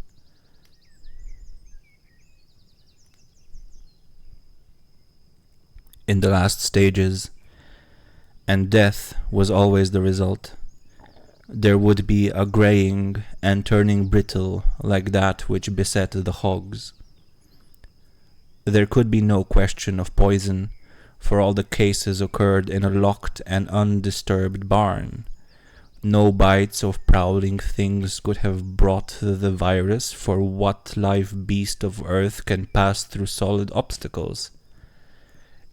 In the last stages, and death was always the result, there would be a greying and turning brittle like that which beset the hogs. There could be no question of poison, for all the cases occurred in a locked and undisturbed barn. No bites of prowling things could have brought the virus, for what live beast of earth can pass through solid obstacles?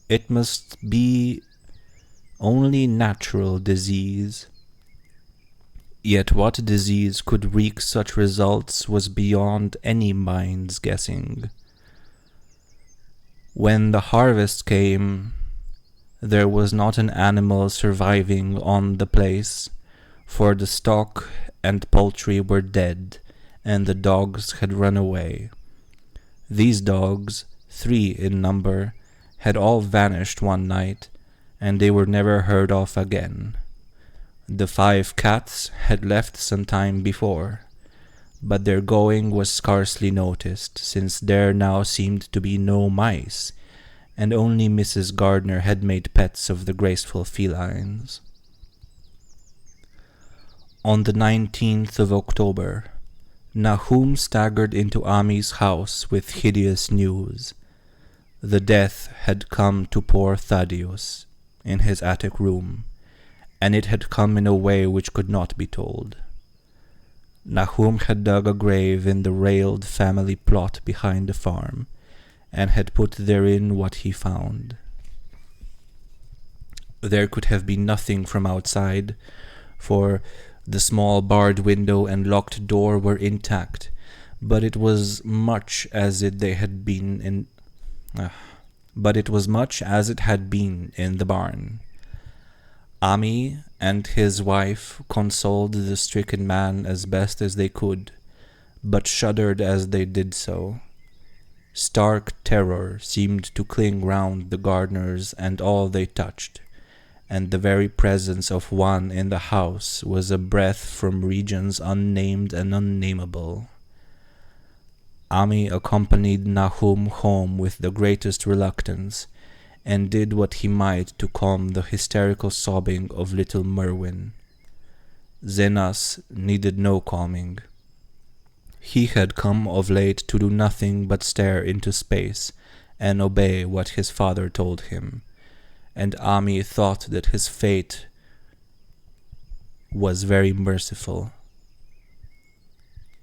It must be only natural disease. Yet what disease could wreak such results was beyond any mind's guessing. When the harvest came, there was not an animal surviving on the place, for the stock and poultry were dead, and the dogs had run away. These dogs, 3 in number, had all vanished one night, and they were never heard of again. The 5 cats had left some time before, but their going was scarcely noticed, since there now seemed to be no mice, and only Mrs. Gardner had made pets of the graceful felines. On the 19th of October, Nahum staggered into Ami's house with hideous news. The death had come to poor Thaddeus in his attic room, and it had come in a way which could not be told. Nahum had dug a grave in the railed family plot behind the farm, and had put therein what he found. There could have been nothing from outside, for the small barred window and locked door were intact, but it was much as it had been in the barn. Ami and his wife consoled the stricken man as best as they could, but shuddered as they did so. Stark terror seemed to cling round the gardeners and all they touched, and the very presence of one in the house was a breath from regions unnamed and unnameable. Ami accompanied Nahum home with the greatest reluctance, and did what he might to calm the hysterical sobbing of little Merwin. Zenas needed no calming. He had come of late to do nothing but stare into space and obey what his father told him, and Ami thought that his fate was very merciful.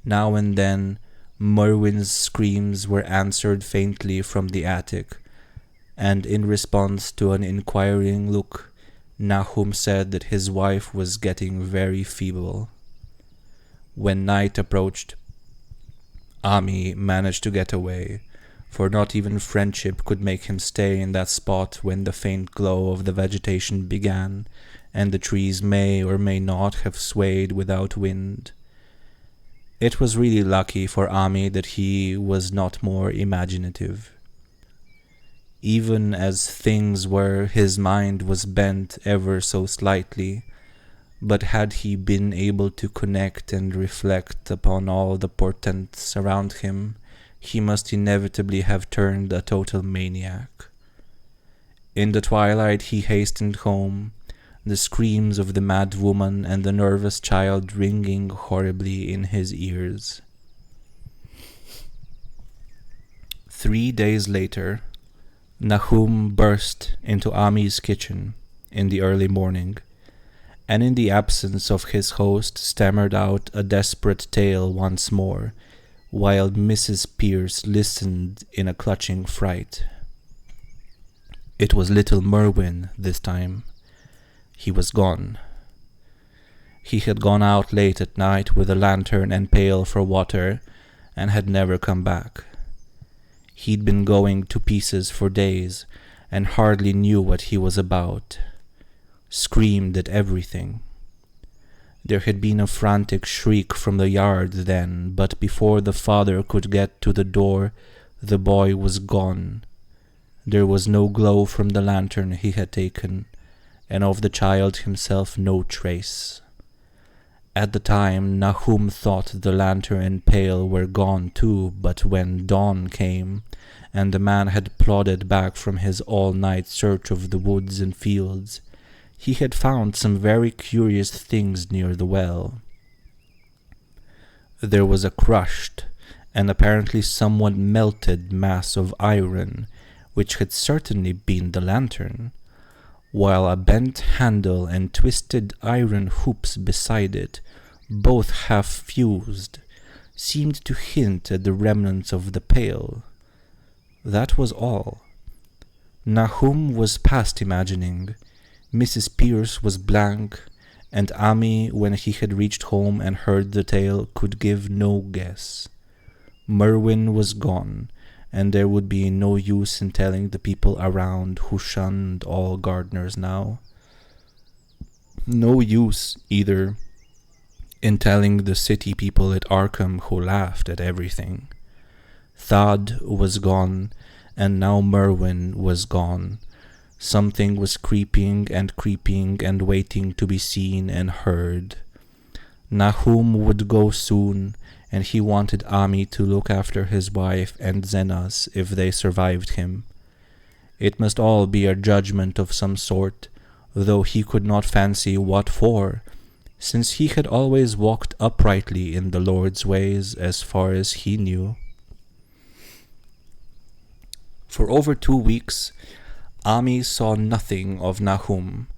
Now and then Merwin's screams were answered faintly from the attic, and in response to an inquiring look, Nahum said that his wife was getting very feeble. When night approached, Ami managed to get away, for not even friendship could make him stay in that spot when the faint glow of the vegetation began, and the trees may or may not have swayed without wind. It was really lucky for Ami that he was not more imaginative. Even as things were, his mind was bent ever so slightly, but had he been able to connect and reflect upon all the portents around him, he must inevitably have turned a total maniac. In the twilight he hastened home, the screams of the mad woman and the nervous child ringing horribly in his ears. 3 days later, Nahum burst into Ami's kitchen in the early morning, and in the absence of his host stammered out a desperate tale once more, while Mrs. Pierce listened in a clutching fright. It was little Merwin this time. He was gone. He had gone out late at night with a lantern and pail for water, and had never come back. He'd been going to pieces for days, and hardly knew what he was about. Screamed at everything. There had been a frantic shriek from the yard then, but before the father could get to the door, the boy was gone. There was no glow from the lantern he had taken, and of the child himself no trace. At the time, Nahum thought the lantern and pail were gone too, but when dawn came, and the man had plodded back from his all-night search of the woods and fields, he had found some very curious things near the well. There was a crushed and apparently somewhat melted mass of iron, which had certainly been the lantern, while a bent handle and twisted iron hoops beside it, both half fused, seemed to hint at the remnants of the pail. That was all. Nahum was past imagining. Mrs. Pierce was blank, and Ami, when he had reached home and heard the tale, could give no guess. Merwin was gone, and there would be no use in telling the people around who shunned all gardeners now. No use, either, in telling the city people at Arkham who laughed at everything. Thad was gone, and now Merwin was gone. Something was creeping and waiting to be seen and heard. Nahum would go soon, and he wanted Ami to look after his wife and Zenas if they survived him. It must all be a judgment of some sort, though he could not fancy what for. since he had always walked uprightly in the Lord's ways as far as he knew. For over 2 weeks, Ami saw nothing of Nahum,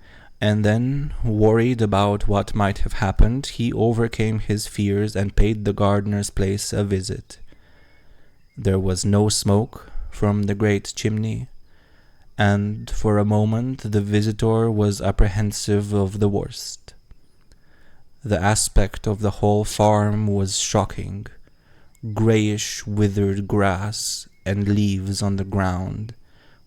and then, worried about what might have happened, he overcame his fears and paid the gardener's place a visit. There was no smoke from the great chimney, and for a moment the visitor was apprehensive of the worst. The aspect of the whole farm was shocking. Grayish, withered grass and leaves on the ground,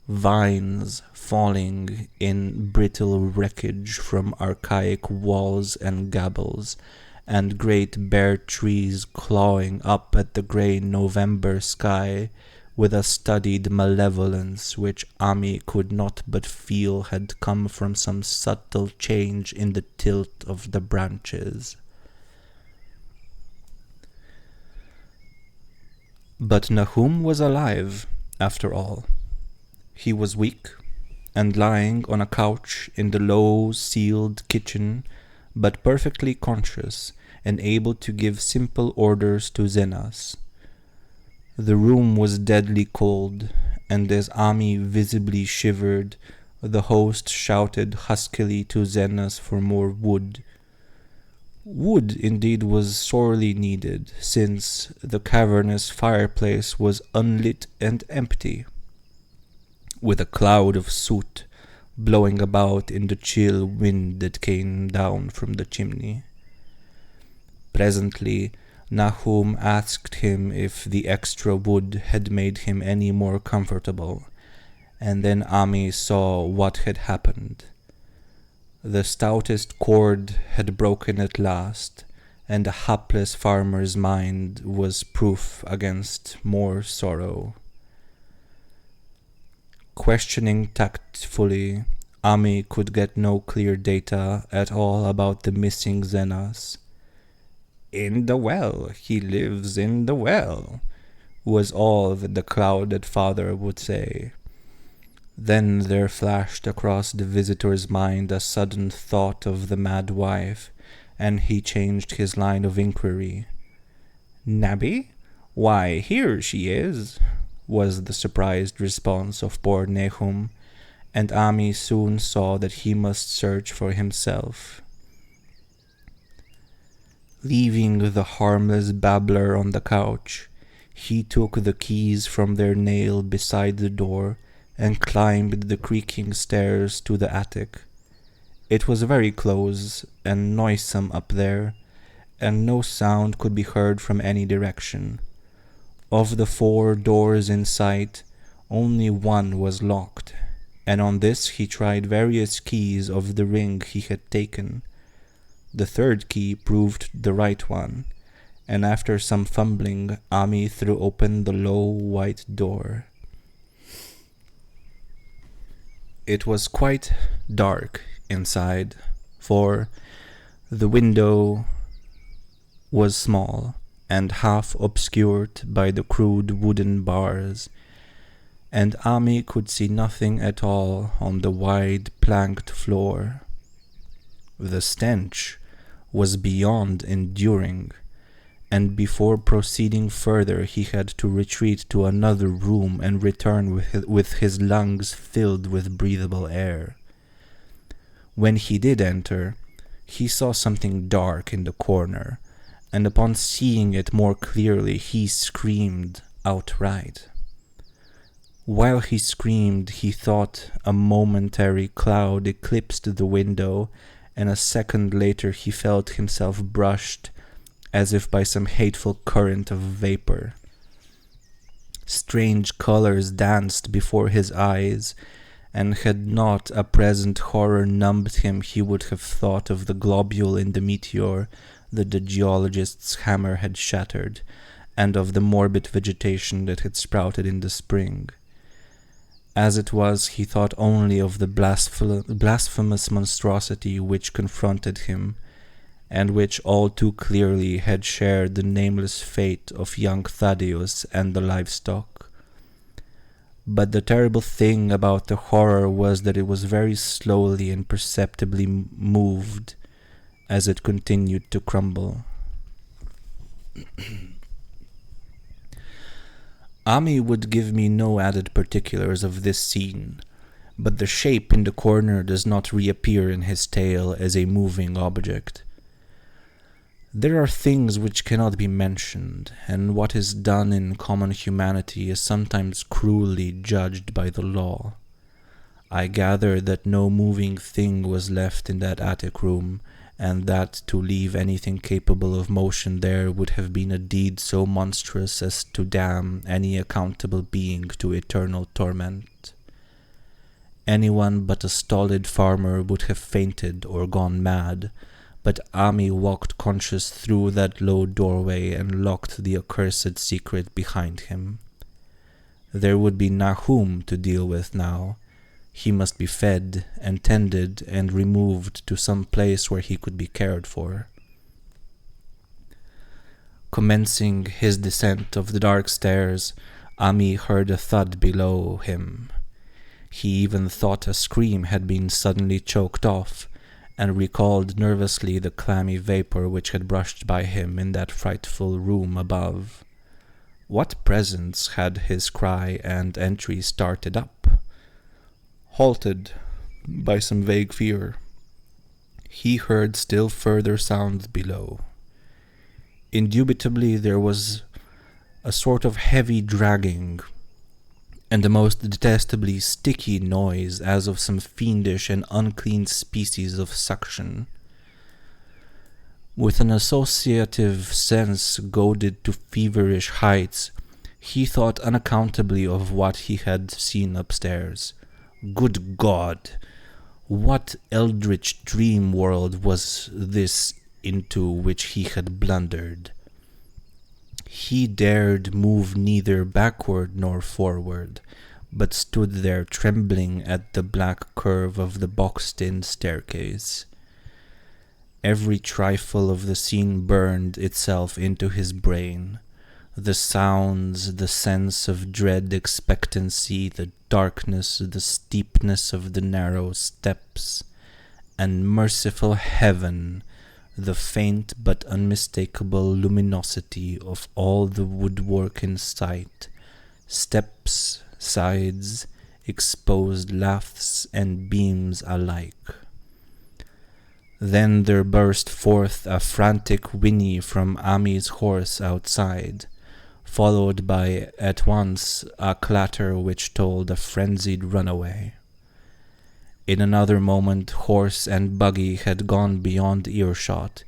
vines falling in brittle wreckage from archaic walls and gables, and great bare trees clawing up at the grey November sky with a studied malevolence which Ami could not but feel had come from some subtle change in the tilt of the branches. But Nahum was alive, after all. He was weak, and lying on a couch in the low-ceiled kitchen, but perfectly conscious and able to give simple orders to Zenas. The room was deadly cold, and as Ami visibly shivered, the host shouted huskily to Zenas for more wood. Wood indeed was sorely needed, since the cavernous fireplace was unlit and empty, with a cloud of soot blowing about in the chill wind that came down from the chimney. Presently, Nahum asked him if the extra wood had made him any more comfortable, and then Ami saw what had happened. The stoutest cord had broken at last, and a hapless farmer's mind was proof against more sorrow. Questioning tactfully, Ami could get no clear data at all about the missing Zenas. "In the well, he lives in the well," was all that the clouded father would say. Then there flashed across the visitor's mind a sudden thought of the mad wife, and he changed his line of inquiry. "Nabby? Why, here she is," was the surprised response of poor Nahum, and Ami soon saw that he must search for himself. Leaving the harmless babbler on the couch, he took the keys from their nail beside the door and climbed the creaking stairs to the attic. It was very close and noisome up there, and no sound could be heard from any direction. Of the 4 doors in sight, only one was locked, and on this he tried various keys of the ring he had taken. The 3rd key proved the right one, and after some fumbling, Ami threw open the low white door. It was quite dark inside, for the window was small and half obscured by the crude wooden bars, and Ami could see nothing at all on the wide planked floor. The stench was beyond enduring, and before proceeding further he had to retreat to another room and return with his lungs filled with breathable air. When he did enter, he saw something dark in the corner, and upon seeing it more clearly he screamed outright. While he screamed, he thought a momentary cloud eclipsed the window, and a second later he felt himself brushed as if by some hateful current of vapor. Strange colors danced before his eyes, and had not a present horror numbed him, he would have thought of the globule in the meteor that the geologist's hammer had shattered, and of the morbid vegetation that had sprouted in the spring. As it was, he thought only of the blasphemous monstrosity which confronted him, and which all too clearly had shared the nameless fate of young Thaddeus and the livestock. But the terrible thing about the horror was that it was very slowly and perceptibly moved, as it continued to crumble. Ami would give me no added particulars of this scene, but the shape in the corner does not reappear in his tale as a moving object. There are things which cannot be mentioned, and what is done in common humanity is sometimes cruelly judged by the law. I gather that no moving thing was left in that attic room, and that to leave anything capable of motion there would have been a deed so monstrous as to damn any accountable being to eternal torment. Anyone but a stolid farmer would have fainted or gone mad, but Ami walked conscious through that low doorway and locked the accursed secret behind him. There would be Nahum to deal with now. He must be fed and tended and removed to some place where he could be cared for. Commencing his descent of the dark stairs, Ami heard a thud below him. He even thought a scream had been suddenly choked off, and recalled nervously the clammy vapor which had brushed by him in that frightful room above. What presence had his cry and entry started up? Halted by some vague fear, he heard still further sounds below. Indubitably there was a sort of heavy dragging, and a most detestably sticky noise as of some fiendish and unclean species of suction. With an associative sense goaded to feverish heights, he thought unaccountably of what he had seen upstairs. Good God! What eldritch dream world was this into which he had blundered? He dared move neither backward nor forward, but stood there trembling at the black curve of the boxed-in staircase. Every trifle of the scene burned itself into his brain. The sounds, the sense of dread expectancy, the darkness, the steepness of the narrow steps, and merciful heaven, the faint but unmistakable luminosity of all the woodwork in sight, steps, sides, exposed laths and beams alike. Then there burst forth a frantic whinny from Ami's horse outside, followed by at once a clatter which told a frenzied runaway. In another moment horse and buggy had gone beyond earshot,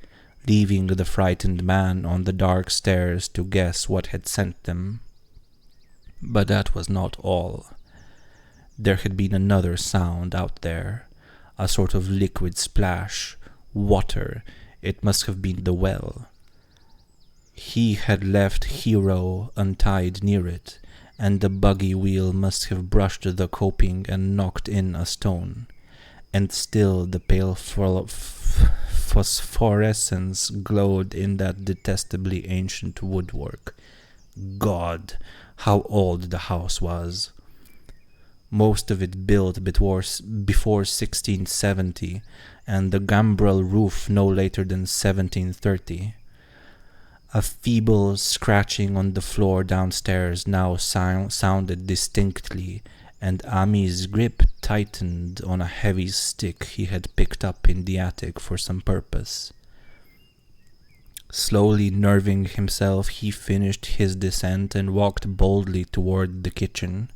leaving the frightened man on the dark stairs to guess what had sent them. But that was not all. There had been another sound out there, a sort of liquid splash, water. It must have been the well. He had left Hero untied near it, and the buggy wheel must have brushed the coping and knocked in a stone, and still the pale phosphorescence glowed in that detestably ancient woodwork. God, how old the house was! Most of it built before 1670, and the gambrel roof no later than 1730. A feeble scratching on the floor downstairs now sounded distinctly, and Ami's grip tightened on a heavy stick he had picked up in the attic for some purpose. Slowly nerving himself, he finished his descent and walked boldly toward the kitchen.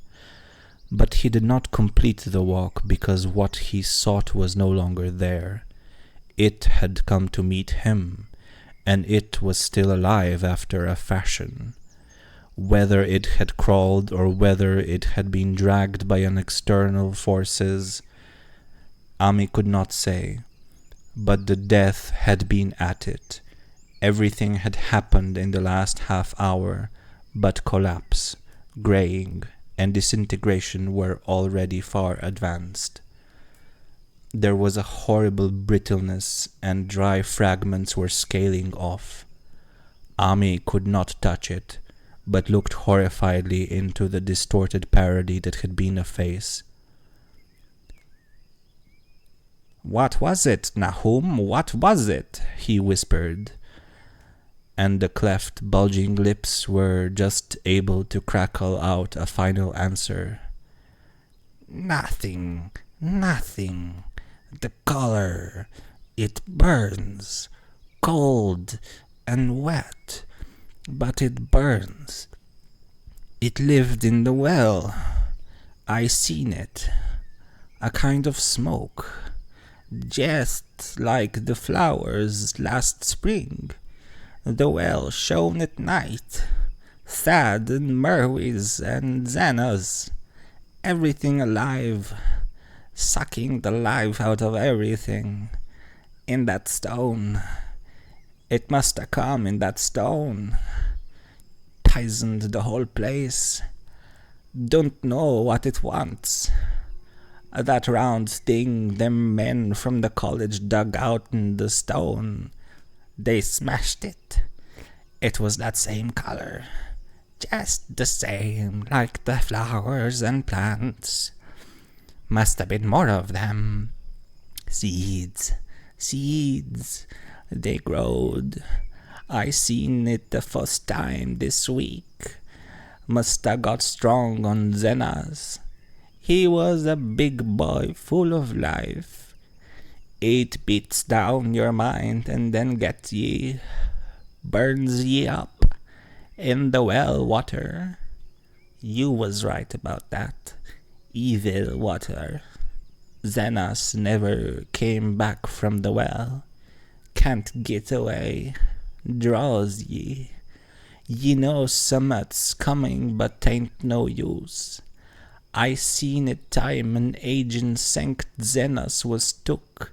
But he did not complete the walk because what he sought was no longer there. It had come to meet him, and it was still alive after a fashion. Whether it had crawled or whether it had been dragged by an external forces, Ami could not say, but the death had been at it. Everything had happened in the last half hour, but collapse, graying, and disintegration were already far advanced. There was a horrible brittleness, and dry fragments were scaling off. Ami could not touch it, but looked horrifiedly into the distorted parody that had been a face. "What was it, Nahum? What was it?" he whispered, and the cleft, bulging lips were just able to crackle out a final answer. "Nothing, nothing. The color, it burns, cold and wet, but it burns. It lived in the well. I seen it. A kind of smoke, just like the flowers last spring. The well shone at night. Thad and Merwis and Xanas. Everything alive. Sucking the life out of everything. In that stone. It must have come in that stone. Poisoned the whole place. Don't know what it wants. That round thing them men from the college dug out in the stone. They smashed it. It was that same color. Just the same, like the flowers and plants. Must have been more of them. Seeds. They growed. I seen it the first time this week. Must have got strong on Zenas. He was a big boy full of life. 8 beats down your mind and then gets ye. Burns ye up. In the well water. You was right about that. Evil water. Zenas never came back from the well. Can't get away. Draws ye. Ye know summat's coming, but tain't no use. I seen it time an agent Sanct Zenas was took.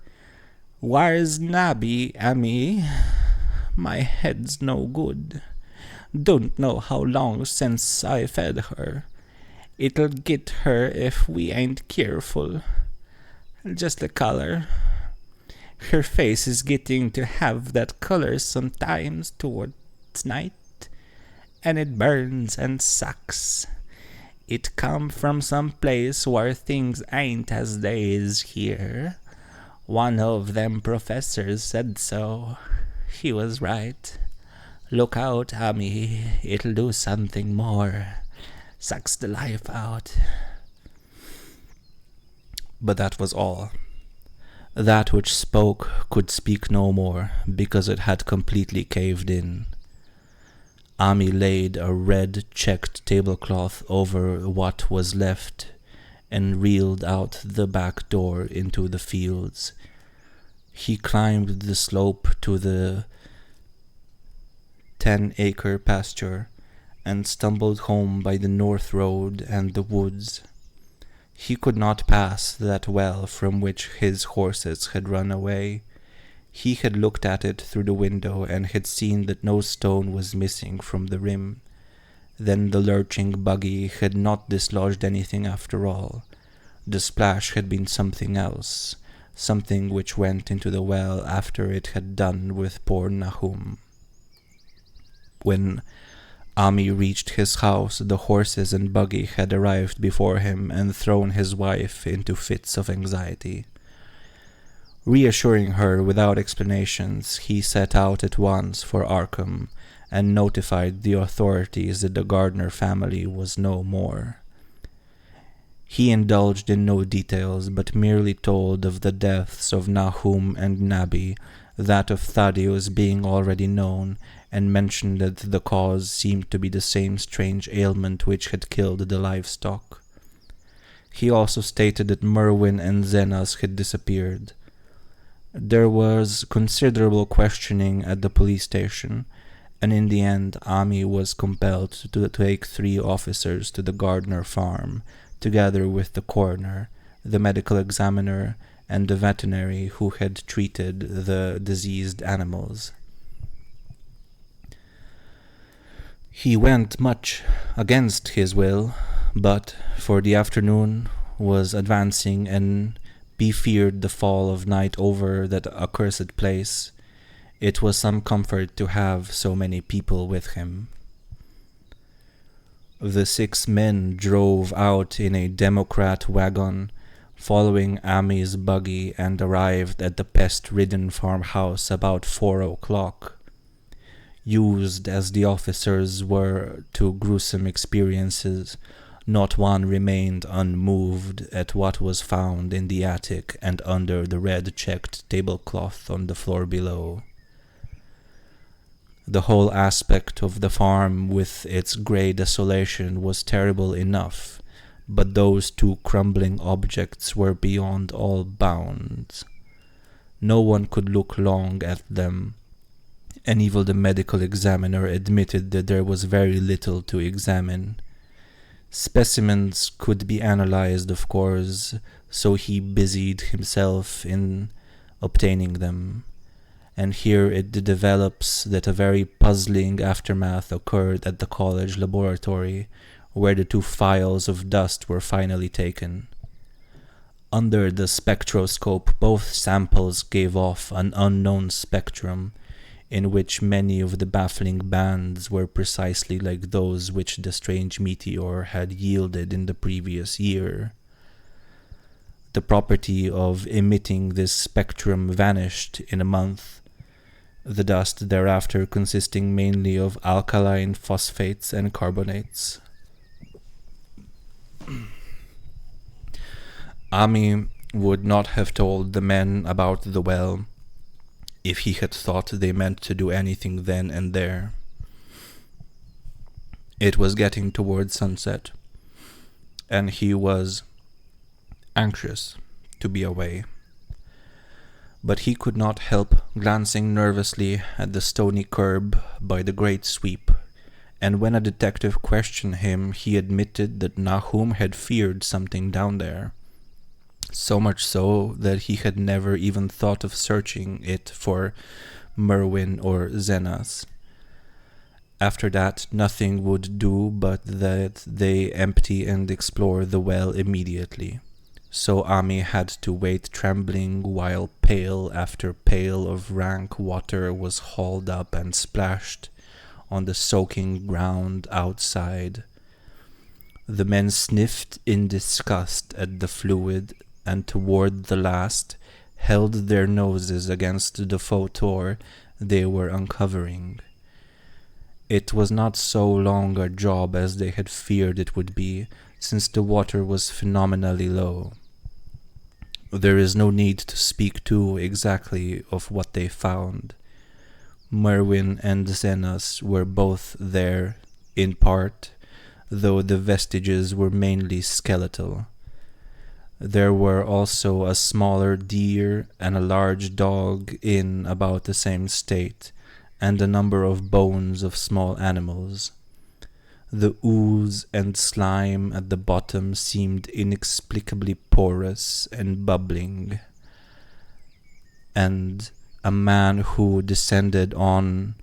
Where's Nabby, Ammy? My head's no good. Don't know how long since I fed her. It'll get her if we ain't careful. Just the color. Her face is getting to have that color sometimes towards night, and it burns and sucks. It come from some place where things ain't as they is here. One of them professors said so. He was right. Look out, Ammy, it'll do something more. Sucks the life out. But that was all. That which spoke could speak no more, because it had completely caved in. Ami laid a red checked tablecloth over what was left and reeled out the back door into the fields. He climbed the slope to the 10-acre pasture and stumbled home by the north road and the woods. He could not pass that well from which his horses had run away. He had looked at it through the window and had seen that no stone was missing from the rim. Then the lurching buggy had not dislodged anything after all. The splash had been something else, something which went into the well after it had done with poor Nahum. When Ami reached his house, the horses and buggy had arrived before him and thrown his wife into fits of anxiety. Reassuring her without explanations, he set out at once for Arkham and notified the authorities that the Gardner family was no more. He indulged in no details, but merely told of the deaths of Nahum and Nabby, that of Thaddeus being already known, and mentioned that the cause seemed to be the same strange ailment which had killed the livestock. He also stated that Merwin and Zenas had disappeared. There was considerable questioning at the police station, and in the end Ami was compelled to take 3 officers to the Gardner farm, together with the coroner, the medical examiner, and the veterinary who had treated the diseased animals. He went much against his will, but for the afternoon was advancing, and be feared the fall of night over that accursed place. It was some comfort to have so many people with him. The 6 men drove out in a Democrat wagon, following Amy's buggy, and arrived at the pest-ridden farmhouse about 4 o'clock. Used as the officers were to gruesome experiences, not one remained unmoved at what was found in the attic and under the red-checked tablecloth on the floor below. The whole aspect of the farm with its grey desolation was terrible enough, but those two crumbling objects were beyond all bounds. No one could look long at them, and even the medical examiner admitted that there was very little to examine. Specimens could be analyzed, of course, so he busied himself in obtaining them. And here it develops that a very puzzling aftermath occurred at the college laboratory, where the two phials of dust were finally taken. Under the spectroscope, both samples gave off an unknown spectrum, in which many of the baffling bands were precisely like those which the strange meteor had yielded in the previous year. The property of emitting this spectrum vanished in a month, the dust thereafter consisting mainly of alkaline phosphates and carbonates. Ami would not have told the men about the well if he had thought they meant to do anything then and there. It was getting toward sunset, and he was anxious to be away. But he could not help glancing nervously at the stony curb by the great sweep, and when a detective questioned him, he admitted that Nahum had feared something down there. So much so that he had never even thought of searching it for Merwin or Zenas. After that, nothing would do but that they empty and explore the well immediately. So Ami had to wait trembling while pail after pail of rank water was hauled up and splashed on the soaking ground outside. The men sniffed in disgust at the fluid, and toward the last held their noses against the photor they were uncovering. It was not so long a job as they had feared it would be, since the water was phenomenally low. There is no need to speak too exactly of what they found. Merwin and Zenas were both there, in part, though the vestiges were mainly skeletal. There were also a smaller deer and a large dog in about the same state, and a number of bones of small animals. The ooze and slime at the bottom seemed inexplicably porous and bubbling, and a man who descended on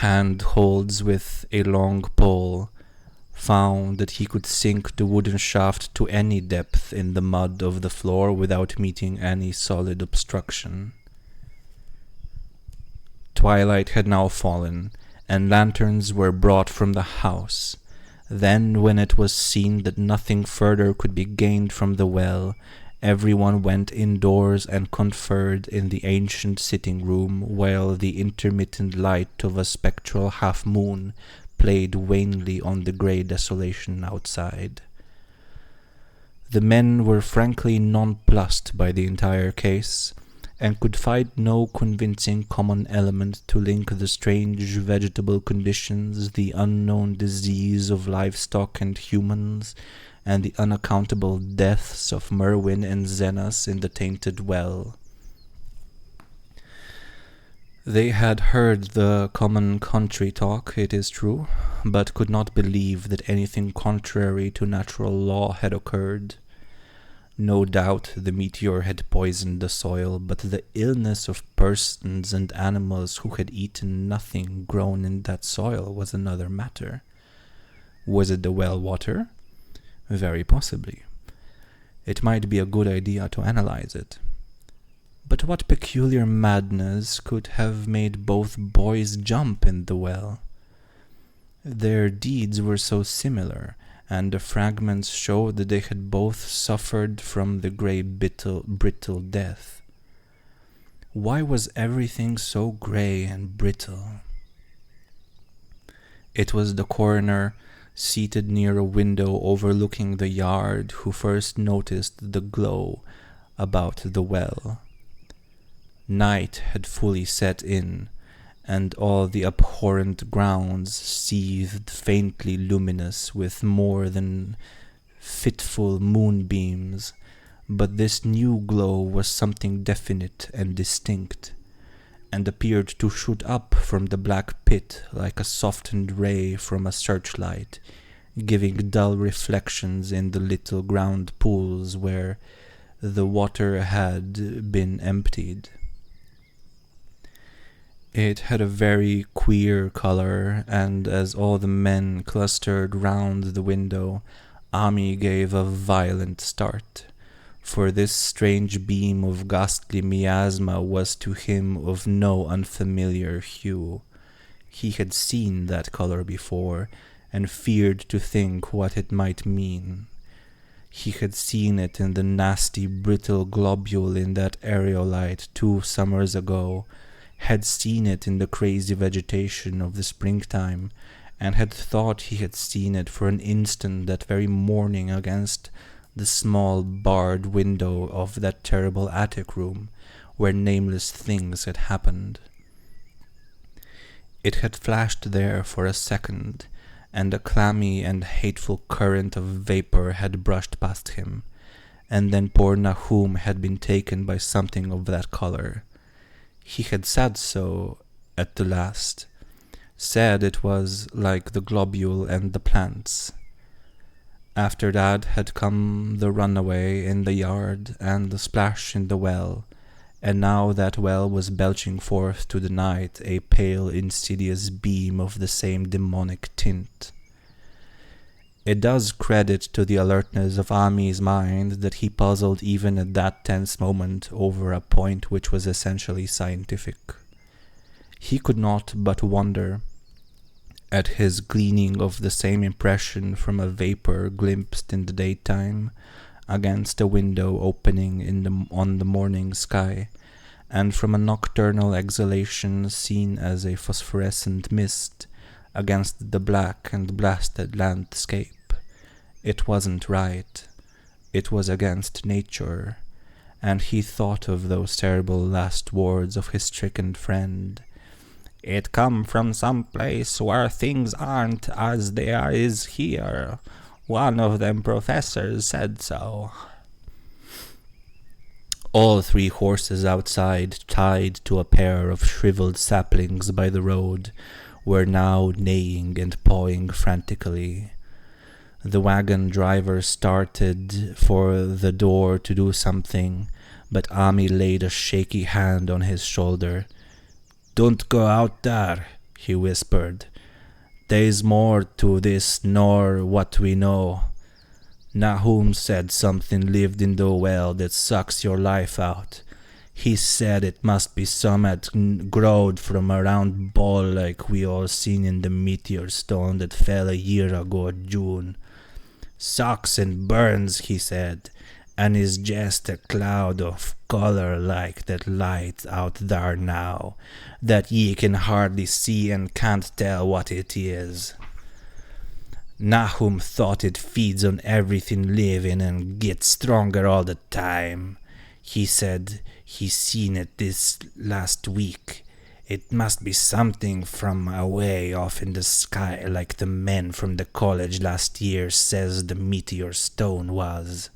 handholds with a long pole found that he could sink the wooden shaft to any depth in the mud of the floor without meeting any solid obstruction. Twilight had now fallen, and lanterns were brought from the house. Then, when it was seen that nothing further could be gained from the well, everyone went indoors and conferred in the ancient sitting room, while the intermittent light of a spectral half-moon played wanly on the grey desolation outside. The men were frankly nonplussed by the entire case, and could find no convincing common element to link the strange vegetable conditions, the unknown disease of livestock and humans, and the unaccountable deaths of Merwin and Zenas in the tainted well. They had heard the common country talk, it is true, but could not believe that anything contrary to natural law had occurred. No doubt the meteor had poisoned the soil, but the illness of persons and animals who had eaten nothing grown in that soil was another matter. Was it the well water? Very possibly. It might be a good idea to analyze it. But what peculiar madness could have made both boys jump in the well? Their deeds were so similar, and the fragments showed that they had both suffered from the grey brittle death. Why was everything so grey and brittle? It was the coroner, seated near a window overlooking the yard, who first noticed the glow about the well. Night had fully set in, and all the abhorrent grounds seethed faintly luminous with more than fitful moonbeams, but this new glow was something definite and distinct, and appeared to shoot up from the black pit like a softened ray from a searchlight, giving dull reflections in the little ground pools where the water had been emptied. It had a very queer color, and as all the men clustered round the window, Ami gave a violent start, for this strange beam of ghastly miasma was to him of no unfamiliar hue. He had seen that color before, and feared to think what it might mean. He had seen it in the nasty brittle globule in that aerolite 2 summers ago, had seen it in the crazy vegetation of the springtime, and had thought he had seen it for an instant that very morning against the small barred window of that terrible attic room where nameless things had happened. It had flashed there for a second, and a clammy and hateful current of vapor had brushed past him, and then poor Nahum had been taken by something of that color. He had said so at the last, said it was like the globule and the plants. After that had come the runaway in the yard and the splash in the well, and now that well was belching forth to the night a pale, insidious beam of the same demonic tint. It does credit to the alertness of Ami's mind that he puzzled even at that tense moment over a point which was essentially scientific. He could not but wonder at his gleaning of the same impression from a vapor glimpsed in the daytime against a window opening on the morning sky, and from a nocturnal exhalation seen as a phosphorescent mist against the black and blasted landscape. It wasn't right. It was against nature, and he thought of those terrible last words of his stricken friend. It come from some place where things aren't as they are is here. One of them professors said so. All 3 horses outside, tied to a pair of shriveled saplings by the road, were now neighing and pawing frantically. The wagon driver started for the door to do something, but Ami laid a shaky hand on his shoulder. "Don't go out there," he whispered. "There's more to this nor what we know. Nahum said something lived in the well that sucks your life out. He said it must be some'at growed from a round ball like we all seen in the meteor stone that fell a year ago at June. Sucks and burns, he said, and is just a cloud of color like that light out there now, that ye can hardly see and can't tell what it is. Nahum thought it feeds on everything living and gets stronger all the time. He said he seen it this last week. It must be something from away off in the sky like the men from the college last year says the meteor stone was.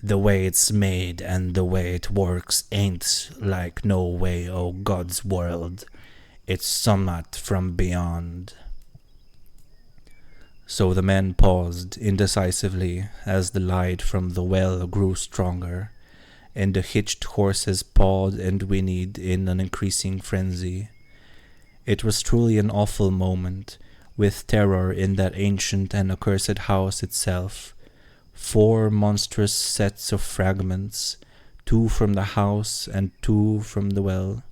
The way it's made and the way it works ain't like no way o' God's world. It's somewhat from beyond." So the men paused indecisively as the light from the well grew stronger, and the hitched horses pawed and whinnied in an increasing frenzy. It was truly an awful moment, with terror in that ancient and accursed house itself. 4 monstrous sets of fragments, 2 from the house and 2 from the well.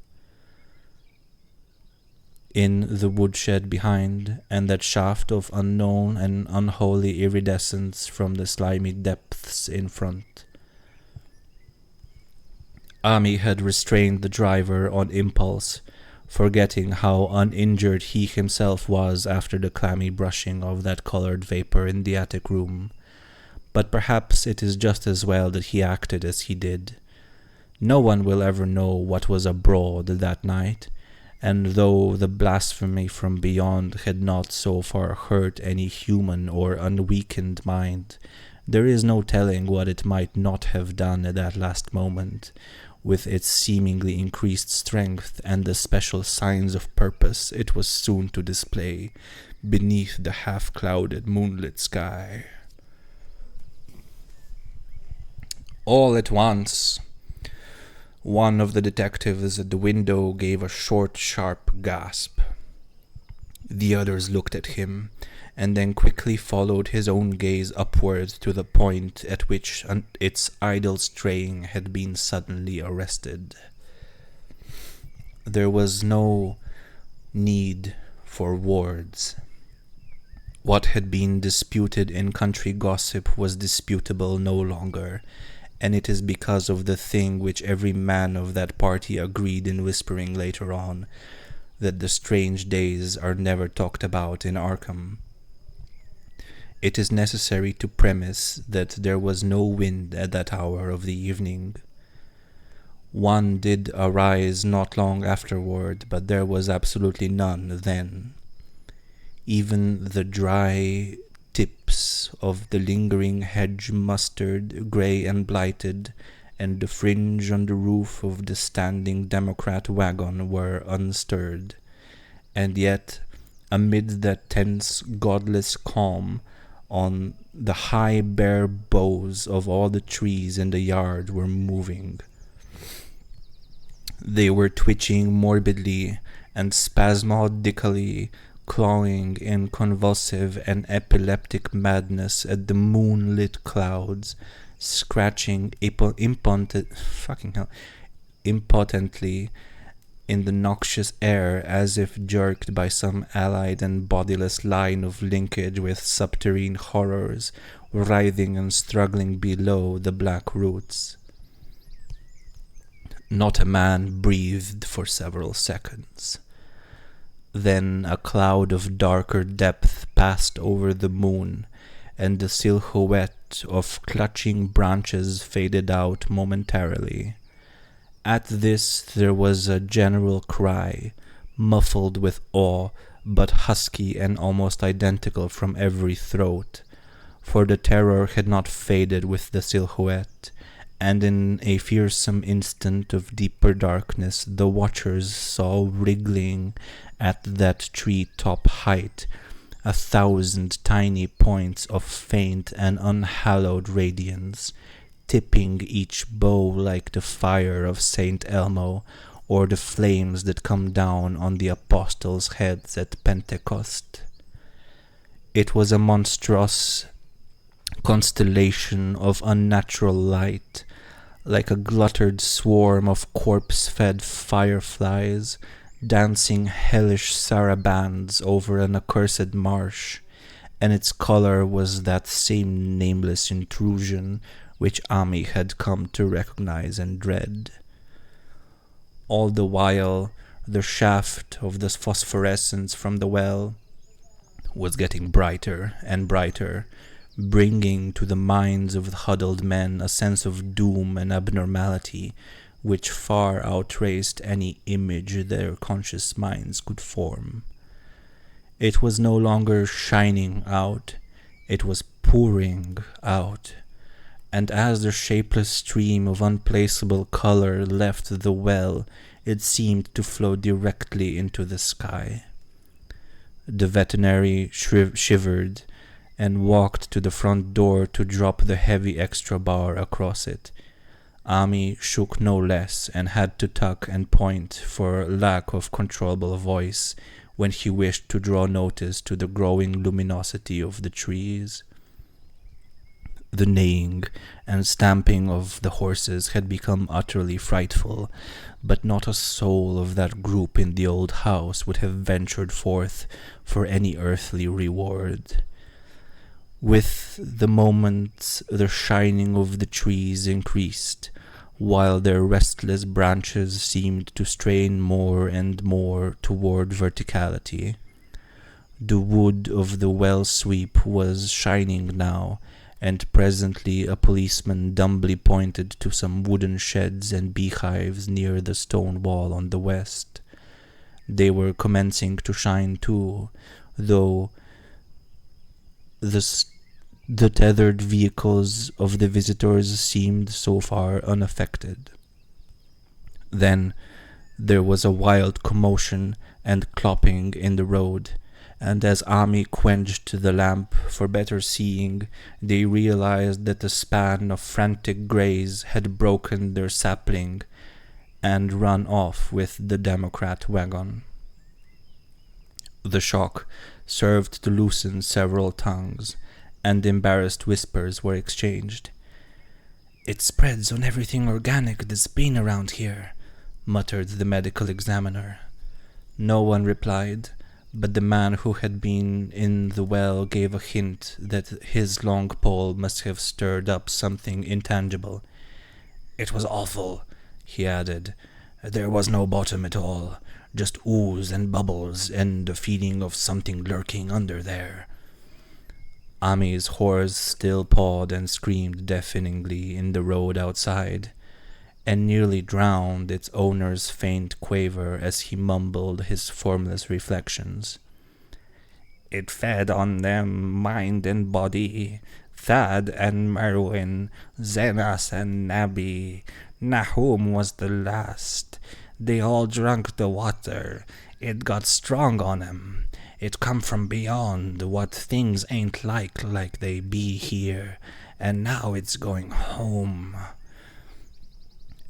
in the woodshed behind, and that shaft of unknown and unholy iridescence from the slimy depths in front. Ami had restrained the driver on impulse, forgetting how uninjured he himself was after the clammy brushing of that colored vapor in the attic room. But perhaps it is just as well that he acted as he did. No one will ever know what was abroad that night, and though the blasphemy from beyond had not so far hurt any human or unweakened mind, there is no telling what it might not have done at that last moment, with its seemingly increased strength and the special signs of purpose it was soon to display beneath the half-clouded moonlit sky. All at once, one of the detectives at the window gave a short, sharp gasp. The others looked at him, and then quickly followed his own gaze upward to the point at which its idle straying had been suddenly arrested. There was no need for words. What had been disputed in country gossip was disputable no longer, and it is because of the thing which every man of that party agreed in whispering later on, that the strange days are never talked about in Arkham. It is necessary to premise that there was no wind at that hour of the evening. One did arise not long afterward, but there was absolutely none then. Even the dry tips of the lingering hedge mustard, grey and blighted, and the fringe on the roof of the standing Democrat wagon were unstirred. And yet, amid that tense, godless calm, on the high bare boughs of all the trees in the yard were moving. They were twitching morbidly and spasmodically, clawing in convulsive and epileptic madness at the moonlit clouds, scratching impotently in the noxious air as if jerked by some allied and bodiless line of linkage with subterranean horrors writhing and struggling below the black roots. Not a man breathed for several seconds. Then a cloud of darker depth passed over the moon, and the silhouette of clutching branches faded out momentarily. At this there was a general cry, muffled with awe, but husky and almost identical from every throat, for the terror had not faded with the silhouette, and in a fearsome instant of deeper darkness the watchers saw wriggling at that tree-top height 1,000 tiny points of faint and unhallowed radiance, tipping each bow like the fire of Saint Elmo or the flames that come down on the apostles' heads at Pentecost. It was a monstrous constellation of unnatural light, like a gluttered swarm of corpse-fed fireflies, dancing hellish sarabands over an accursed marsh, and its color was that same nameless intrusion which Ami had come to recognize and dread. All the while, the shaft of the phosphorescence from the well was getting brighter and brighter, bringing to the minds of the huddled men a sense of doom and abnormality which far outraced any image their conscious minds could form. It was no longer shining out, it was pouring out, and as the shapeless stream of unplaceable color left the well, it seemed to flow directly into the sky. The veterinary shivered and walked to the front door to drop the heavy extra bar across it. Ami shook no less and had to tuck and point for lack of controllable voice when he wished to draw notice to the growing luminosity of the trees. The neighing and stamping of the horses had become utterly frightful, but not a soul of that group in the old house would have ventured forth for any earthly reward. With the moments the shining of the trees increased, while their restless branches seemed to strain more and more toward verticality. The wood of the well sweep was shining now, and presently a policeman dumbly pointed to some wooden sheds and beehives near the stone wall on the west. They were commencing to shine too, though the tethered vehicles of the visitors seemed so far unaffected. Then there was a wild commotion and clopping in the road, and as Ami quenched the lamp for better seeing, they realized that a span of frantic greys had broken their sapling and run off with the Democrat wagon. The shock served to loosen several tongues, and embarrassed whispers were exchanged. "It spreads on everything organic that's been around here," muttered the medical examiner. No one replied, but the man who had been in the well gave a hint that his long pole must have stirred up something intangible. "It was awful," he added. "There was no bottom at all, just ooze and bubbles and a feeling of something lurking under there." Ami's horse still pawed and screamed deafeningly in the road outside, and nearly drowned its owner's faint quaver as he mumbled his formless reflections. "It fed on them, mind and body, Thad and Merwin, Zenas and Nabby. Nahum was the last. They all drunk the water. It got strong on 'em. It come from beyond, what things ain't like they be here, and now it's going home."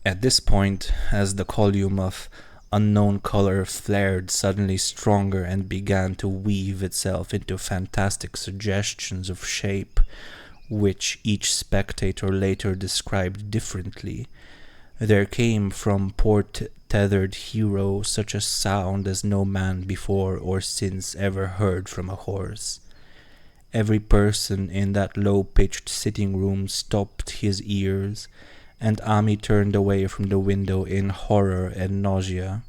At this point, as the column of unknown color flared suddenly stronger and began to weave itself into fantastic suggestions of shape, which each spectator later described differently, there came from poor tethered hero such a sound as no man before or since ever heard from a horse. Every person in that low-pitched sitting room stopped his ears, and Ami turned away from the window in horror and nausea.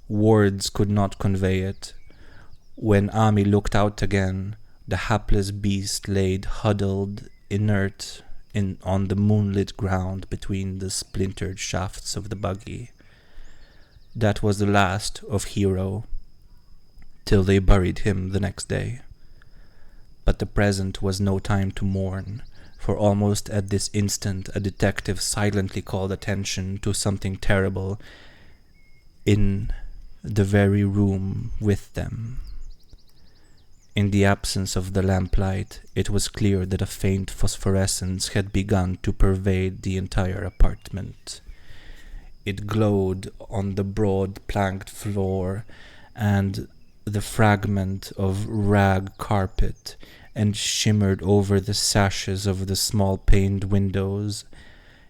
Words could not convey it. When Ami looked out again, the hapless beast lay huddled, inert, on the moonlit ground between the splintered shafts of the buggy. That was the last of Hero, till they buried him the next day. But the present was no time to mourn, for almost at this instant a detective silently called attention to something terrible in the very room with them. In the absence of the lamplight, it was clear that a faint phosphorescence had begun to pervade the entire apartment. It glowed on the broad planked floor and the fragment of rag carpet, and shimmered over the sashes of the small paned windows.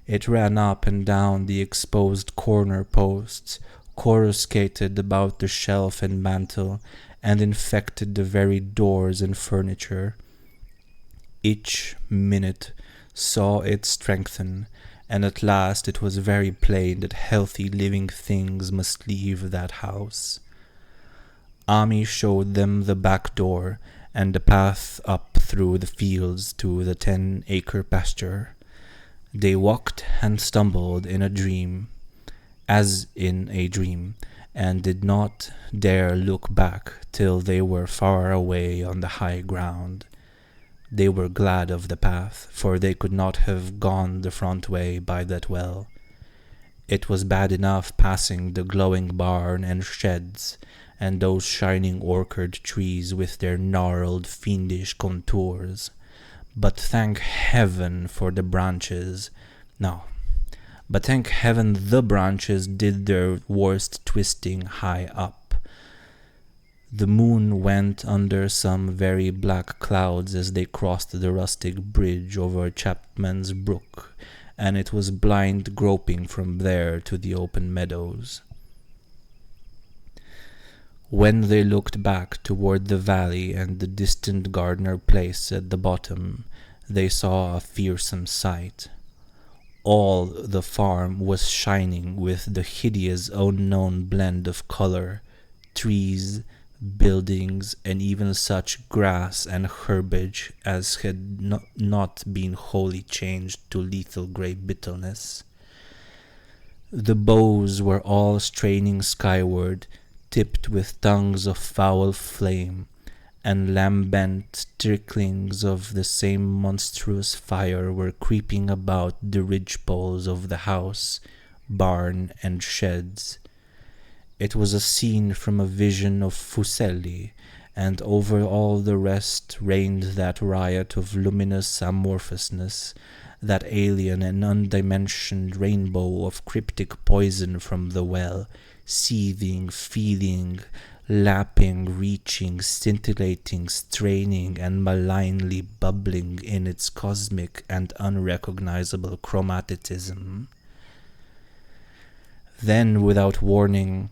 It ran up and down the exposed corner posts, coruscated about the shelf and mantel, and infected the very doors and furniture. Each minute saw it strengthen, and at last it was very plain that healthy living things must leave that house. Ami showed them the back door and the path up through the fields to the 10-acre pasture. They walked and stumbled as in a dream, and did not dare look back till they were far away on the high ground. They were glad of the path, for they could not have gone the front way by that well. It was bad enough passing the glowing barn and sheds, and those shining orchard trees with their gnarled, fiendish contours. But thank heaven for the branches. No, but thank heaven the branches did their worst twisting high up. The moon went under some very black clouds as they crossed the rustic bridge over Chapman's Brook, and it was blind groping from there to the open meadows. When they looked back toward the valley and the distant Gardner Place at the bottom, they saw a fearsome sight. All the farm was shining with the hideous unknown blend of color, trees, buildings, and even such grass and herbage as had not been wholly changed to lethal grey bitterness. The boughs were all straining skyward, tipped with tongues of foul flame, and lambent tricklings of the same monstrous fire were creeping about the ridgepoles of the house, barn, and sheds. It was a scene from a vision of Fuseli, and over all the rest reigned that riot of luminous amorphousness, that alien and undimensioned rainbow of cryptic poison from the well, seething, feeling, lapping, reaching, scintillating, straining, and malignly bubbling in its cosmic and unrecognizable chromaticism. Then, without warning,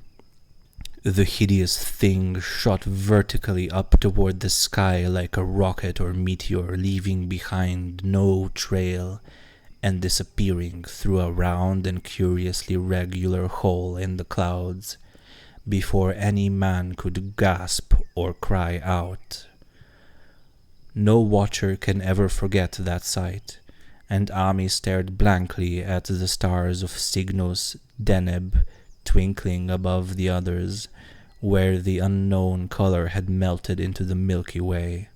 the hideous thing shot vertically up toward the sky like a rocket or meteor, leaving behind no trail and disappearing through a round and curiously regular hole in the clouds before any man could gasp or cry out. No watcher can ever forget that sight, and Ami stared blankly at the stars of Cygnus Deneb twinkling above the others, where the unknown color had melted into the Milky Way.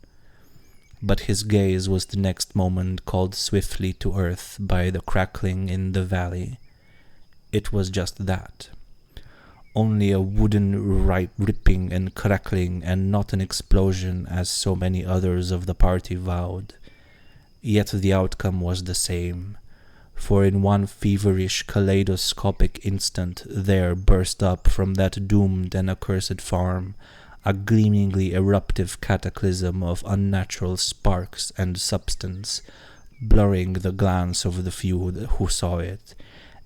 But his gaze was the next moment called swiftly to earth by the crackling in the valley. It was just that. Only a wooden ripping and crackling, and not an explosion as so many others of the party vowed. Yet the outcome was the same, for in one feverish kaleidoscopic instant there burst up from that doomed and accursed farm a gleamingly eruptive cataclysm of unnatural sparks and substance, blurring the glance of the few who saw it,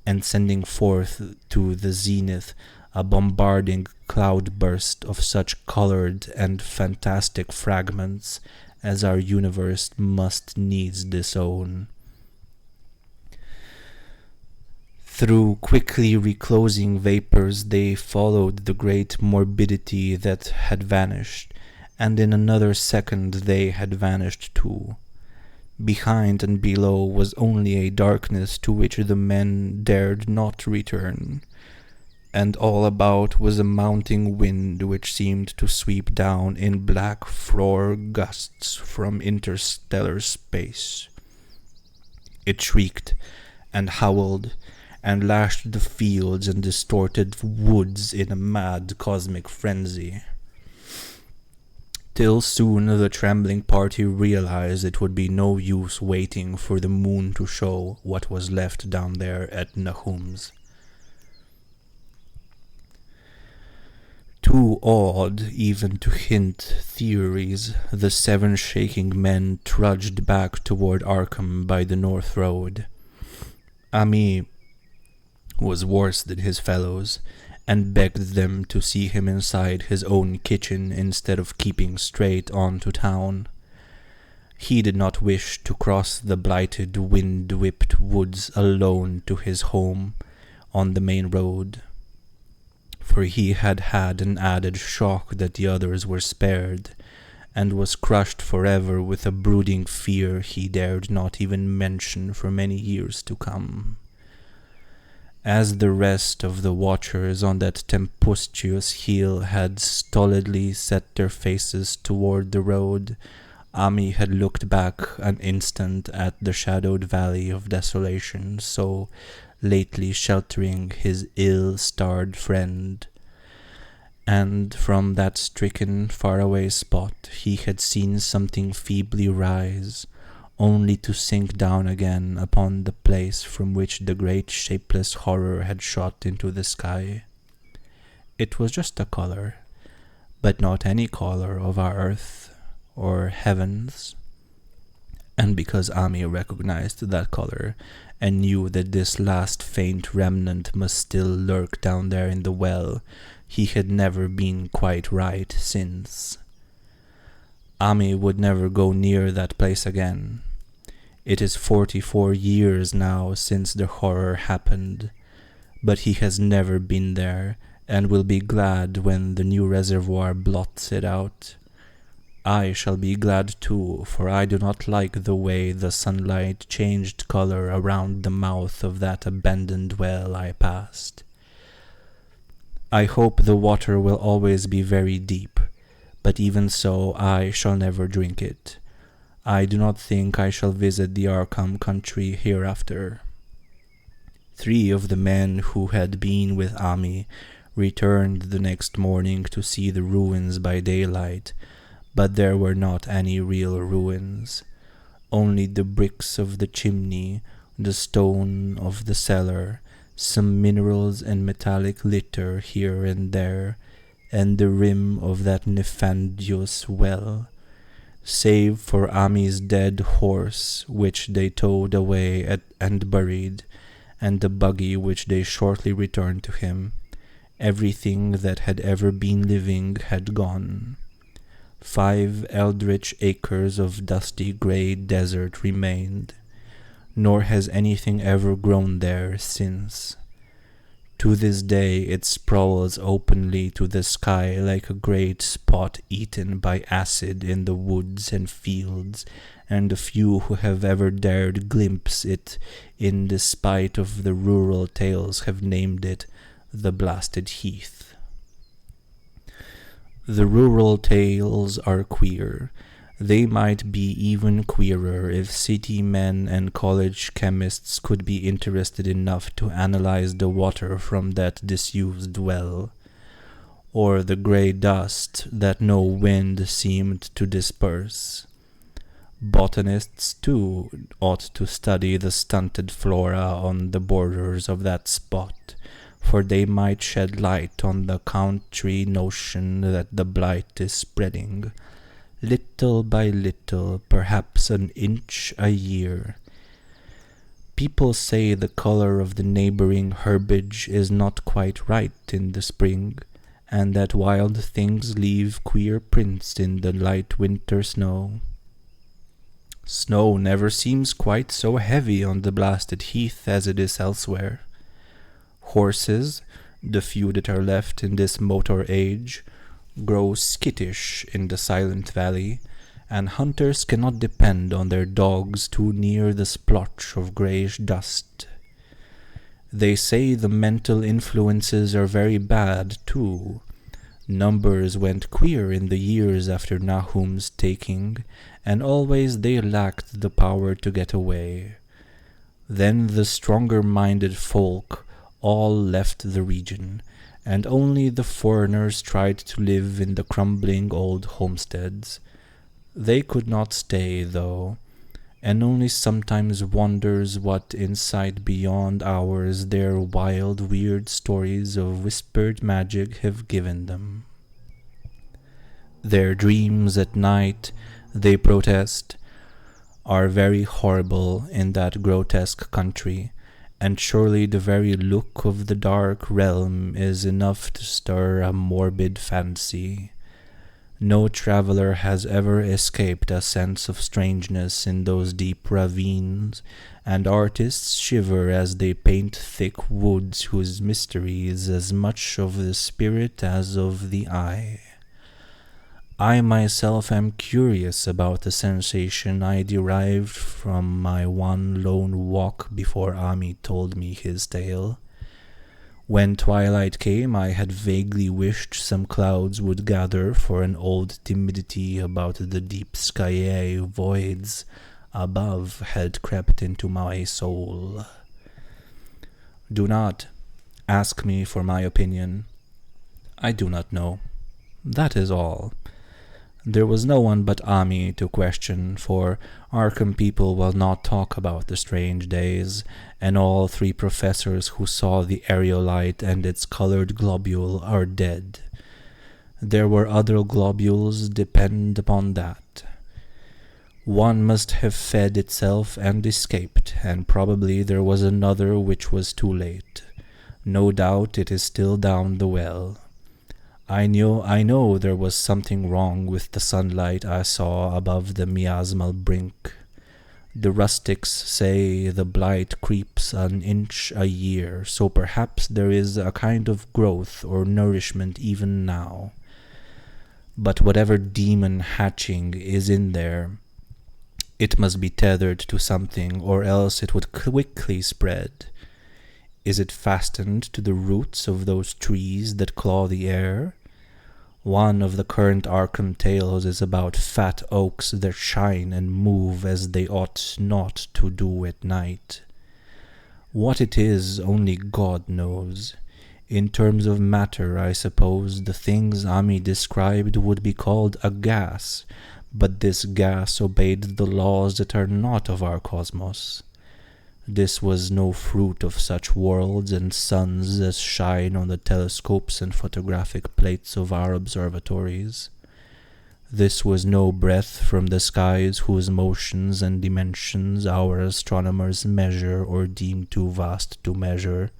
and sending forth to the zenith a bombarding cloudburst of such colored and fantastic fragments as our universe must needs disown. Through quickly reclosing vapors they followed the great morbidity that had vanished, and in another second they had vanished too. Behind and below was only a darkness to which the men dared not return, and all about was a mounting wind which seemed to sweep down in black frore gusts from interstellar space. It shrieked and howled and lashed the fields and distorted woods in a mad cosmic frenzy, till soon the trembling party realized it would be no use waiting for the moon to show what was left down there at Nahum's. Too awed even to hint theories, the 7 shaking men trudged back toward Arkham by the north road. Ami was worse than his fellows, and begged them to see him inside his own kitchen instead of keeping straight on to town. He did not wish to cross the blighted, wind-whipped woods alone to his home on the main road, for he had had an added shock that the others were spared, and was crushed forever with a brooding fear he dared not even mention for many years to come. As the rest of the watchers on that tempestuous hill had stolidly set their faces toward the road, Ami had looked back an instant at the shadowed valley of desolation so lately sheltering his ill-starred friend, and from that stricken, faraway spot he had seen something feebly rise, only to sink down again upon the place from which the great shapeless horror had shot into the sky. It was just a color, but not any color of our earth or heavens. And because Ami recognized that color and knew that this last faint remnant must still lurk down there in the well, he had never been quite right since. Ami would never go near that place again. It is 44 years now since the horror happened, but he has never been there and will be glad when the new reservoir blots it out. I shall be glad too, for I do not like the way the sunlight changed color around the mouth of that abandoned well I passed. I hope the water will always be very deep, but even so I shall never drink it. I do not think I shall visit the Arkham country hereafter. 3 of the men who had been with Ami returned the next morning to see the ruins by daylight, but there were not any real ruins, only the bricks of the chimney, the stone of the cellar, some minerals and metallic litter here and there, and the rim of that nefandous well, save for Ami's dead horse, which they towed away and buried, and the buggy which they shortly returned to him. Everything that had ever been living had gone. 5 eldritch acres of dusty grey desert remained, nor has anything ever grown there since. To this day it sprawls openly to the sky like a great spot eaten by acid in the woods and fields, and the few who have ever dared glimpse it in despite of the rural tales have named it the Blasted Heath. The rural tales are queer. They might be even queerer if city men and college chemists could be interested enough to analyze the water from that disused well, or the grey dust that no wind seemed to disperse. Botanists, too, ought to study the stunted flora on the borders of that spot, for they might shed light on the country notion that the blight is spreading, little by little, perhaps an inch a year. People say the color of the neighboring herbage is not quite right in the spring, and that wild things leave queer prints in the light winter snow. Snow never seems quite so heavy on the Blasted Heath as it is elsewhere. Horses, the few that are left in this motor age, grow skittish in the silent valley, and hunters cannot depend on their dogs too near the splotch of greyish dust. They say the mental influences are very bad, too. Numbers went queer in the years after Nahum's taking, and always they lacked the power to get away. Then the stronger-minded folk all left the region, and only the foreigners tried to live in the crumbling old homesteads. They could not stay, though, and only sometimes wonders what insight beyond ours their wild, weird stories of whispered magic have given them. Their dreams at night, they protest, are very horrible in that grotesque country, and surely the very look of the dark realm is enough to stir a morbid fancy. No traveler has ever escaped a sense of strangeness in those deep ravines, and artists shiver as they paint thick woods whose mystery is as much of the spirit as of the eye. I myself am curious about the sensation I derived from my one lone walk before Ami told me his tale. When twilight came, I had vaguely wished some clouds would gather, for an old timidity about the deep skyey voids above had crept into my soul. Do not ask me for my opinion. I do not know. That is all. There was no one but Ami to question, for Arkham people will not talk about the strange days, and all 3 professors who saw the aerolite and its colored globule are dead. There were other globules, depend upon that. One must have fed itself and escaped, and probably there was another which was too late. No doubt it is still down the well. I know there was something wrong with the sunlight I saw above the miasmal brink. The rustics say the blight creeps an inch a year, so perhaps there is a kind of growth or nourishment even now. But whatever demon hatching is in there, it must be tethered to something, or else it would quickly spread. Is it fastened to the roots of those trees that claw the air? One of the current Arkham tales is about fat oaks that shine and move as they ought not to do at night. What it is, only God knows. In terms of matter, I suppose the things Ami described would be called a gas, but this gas obeyed the laws that are not of our cosmos. This was no fruit of such worlds and suns as shine on the telescopes and photographic plates of our observatories. This was no breath from the skies whose motions and dimensions our astronomers measure or deem too vast to measure.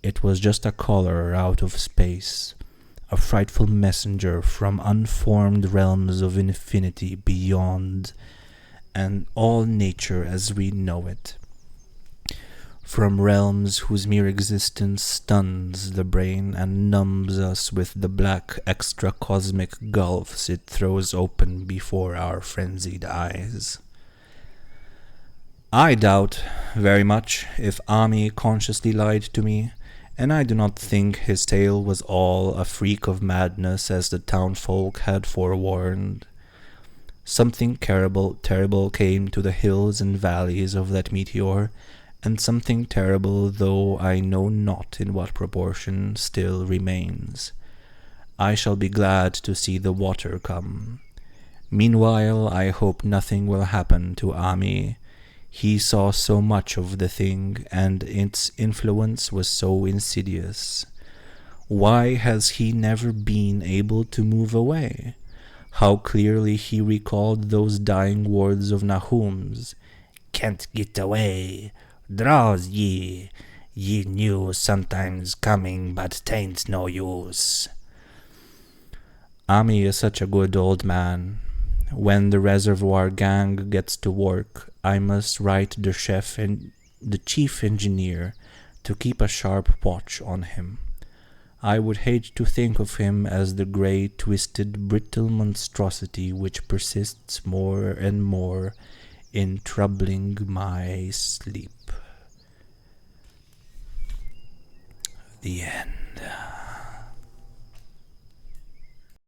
It was just a caller out of space, a frightful messenger from unformed realms of infinity beyond, and all nature as we know it. From realms whose mere existence stuns the brain and numbs us with the black extra-cosmic gulfs it throws open before our frenzied eyes. I doubt very much if Ami consciously lied to me, and I do not think his tale was all a freak of madness as the townfolk had forewarned. Something terrible came to the hills and valleys of that meteor, and something terrible, though I know not in what proportion, still remains. I shall be glad to see the water come. Meanwhile, I hope nothing will happen to Ami. He saw so much of the thing, and its influence was so insidious. Why has he never been able to move away? How clearly he recalled those dying words of Nahum's, "Can't get away. Draws ye. Ye knew sometimes coming, but 'tain't no use." Ami is such a good old man. When the reservoir gang gets to work, I must write the chef and the chief engineer to keep a sharp watch on him. I would hate to think of him as the grey, twisted, brittle monstrosity which persists more and more in troubling my sleep. The end.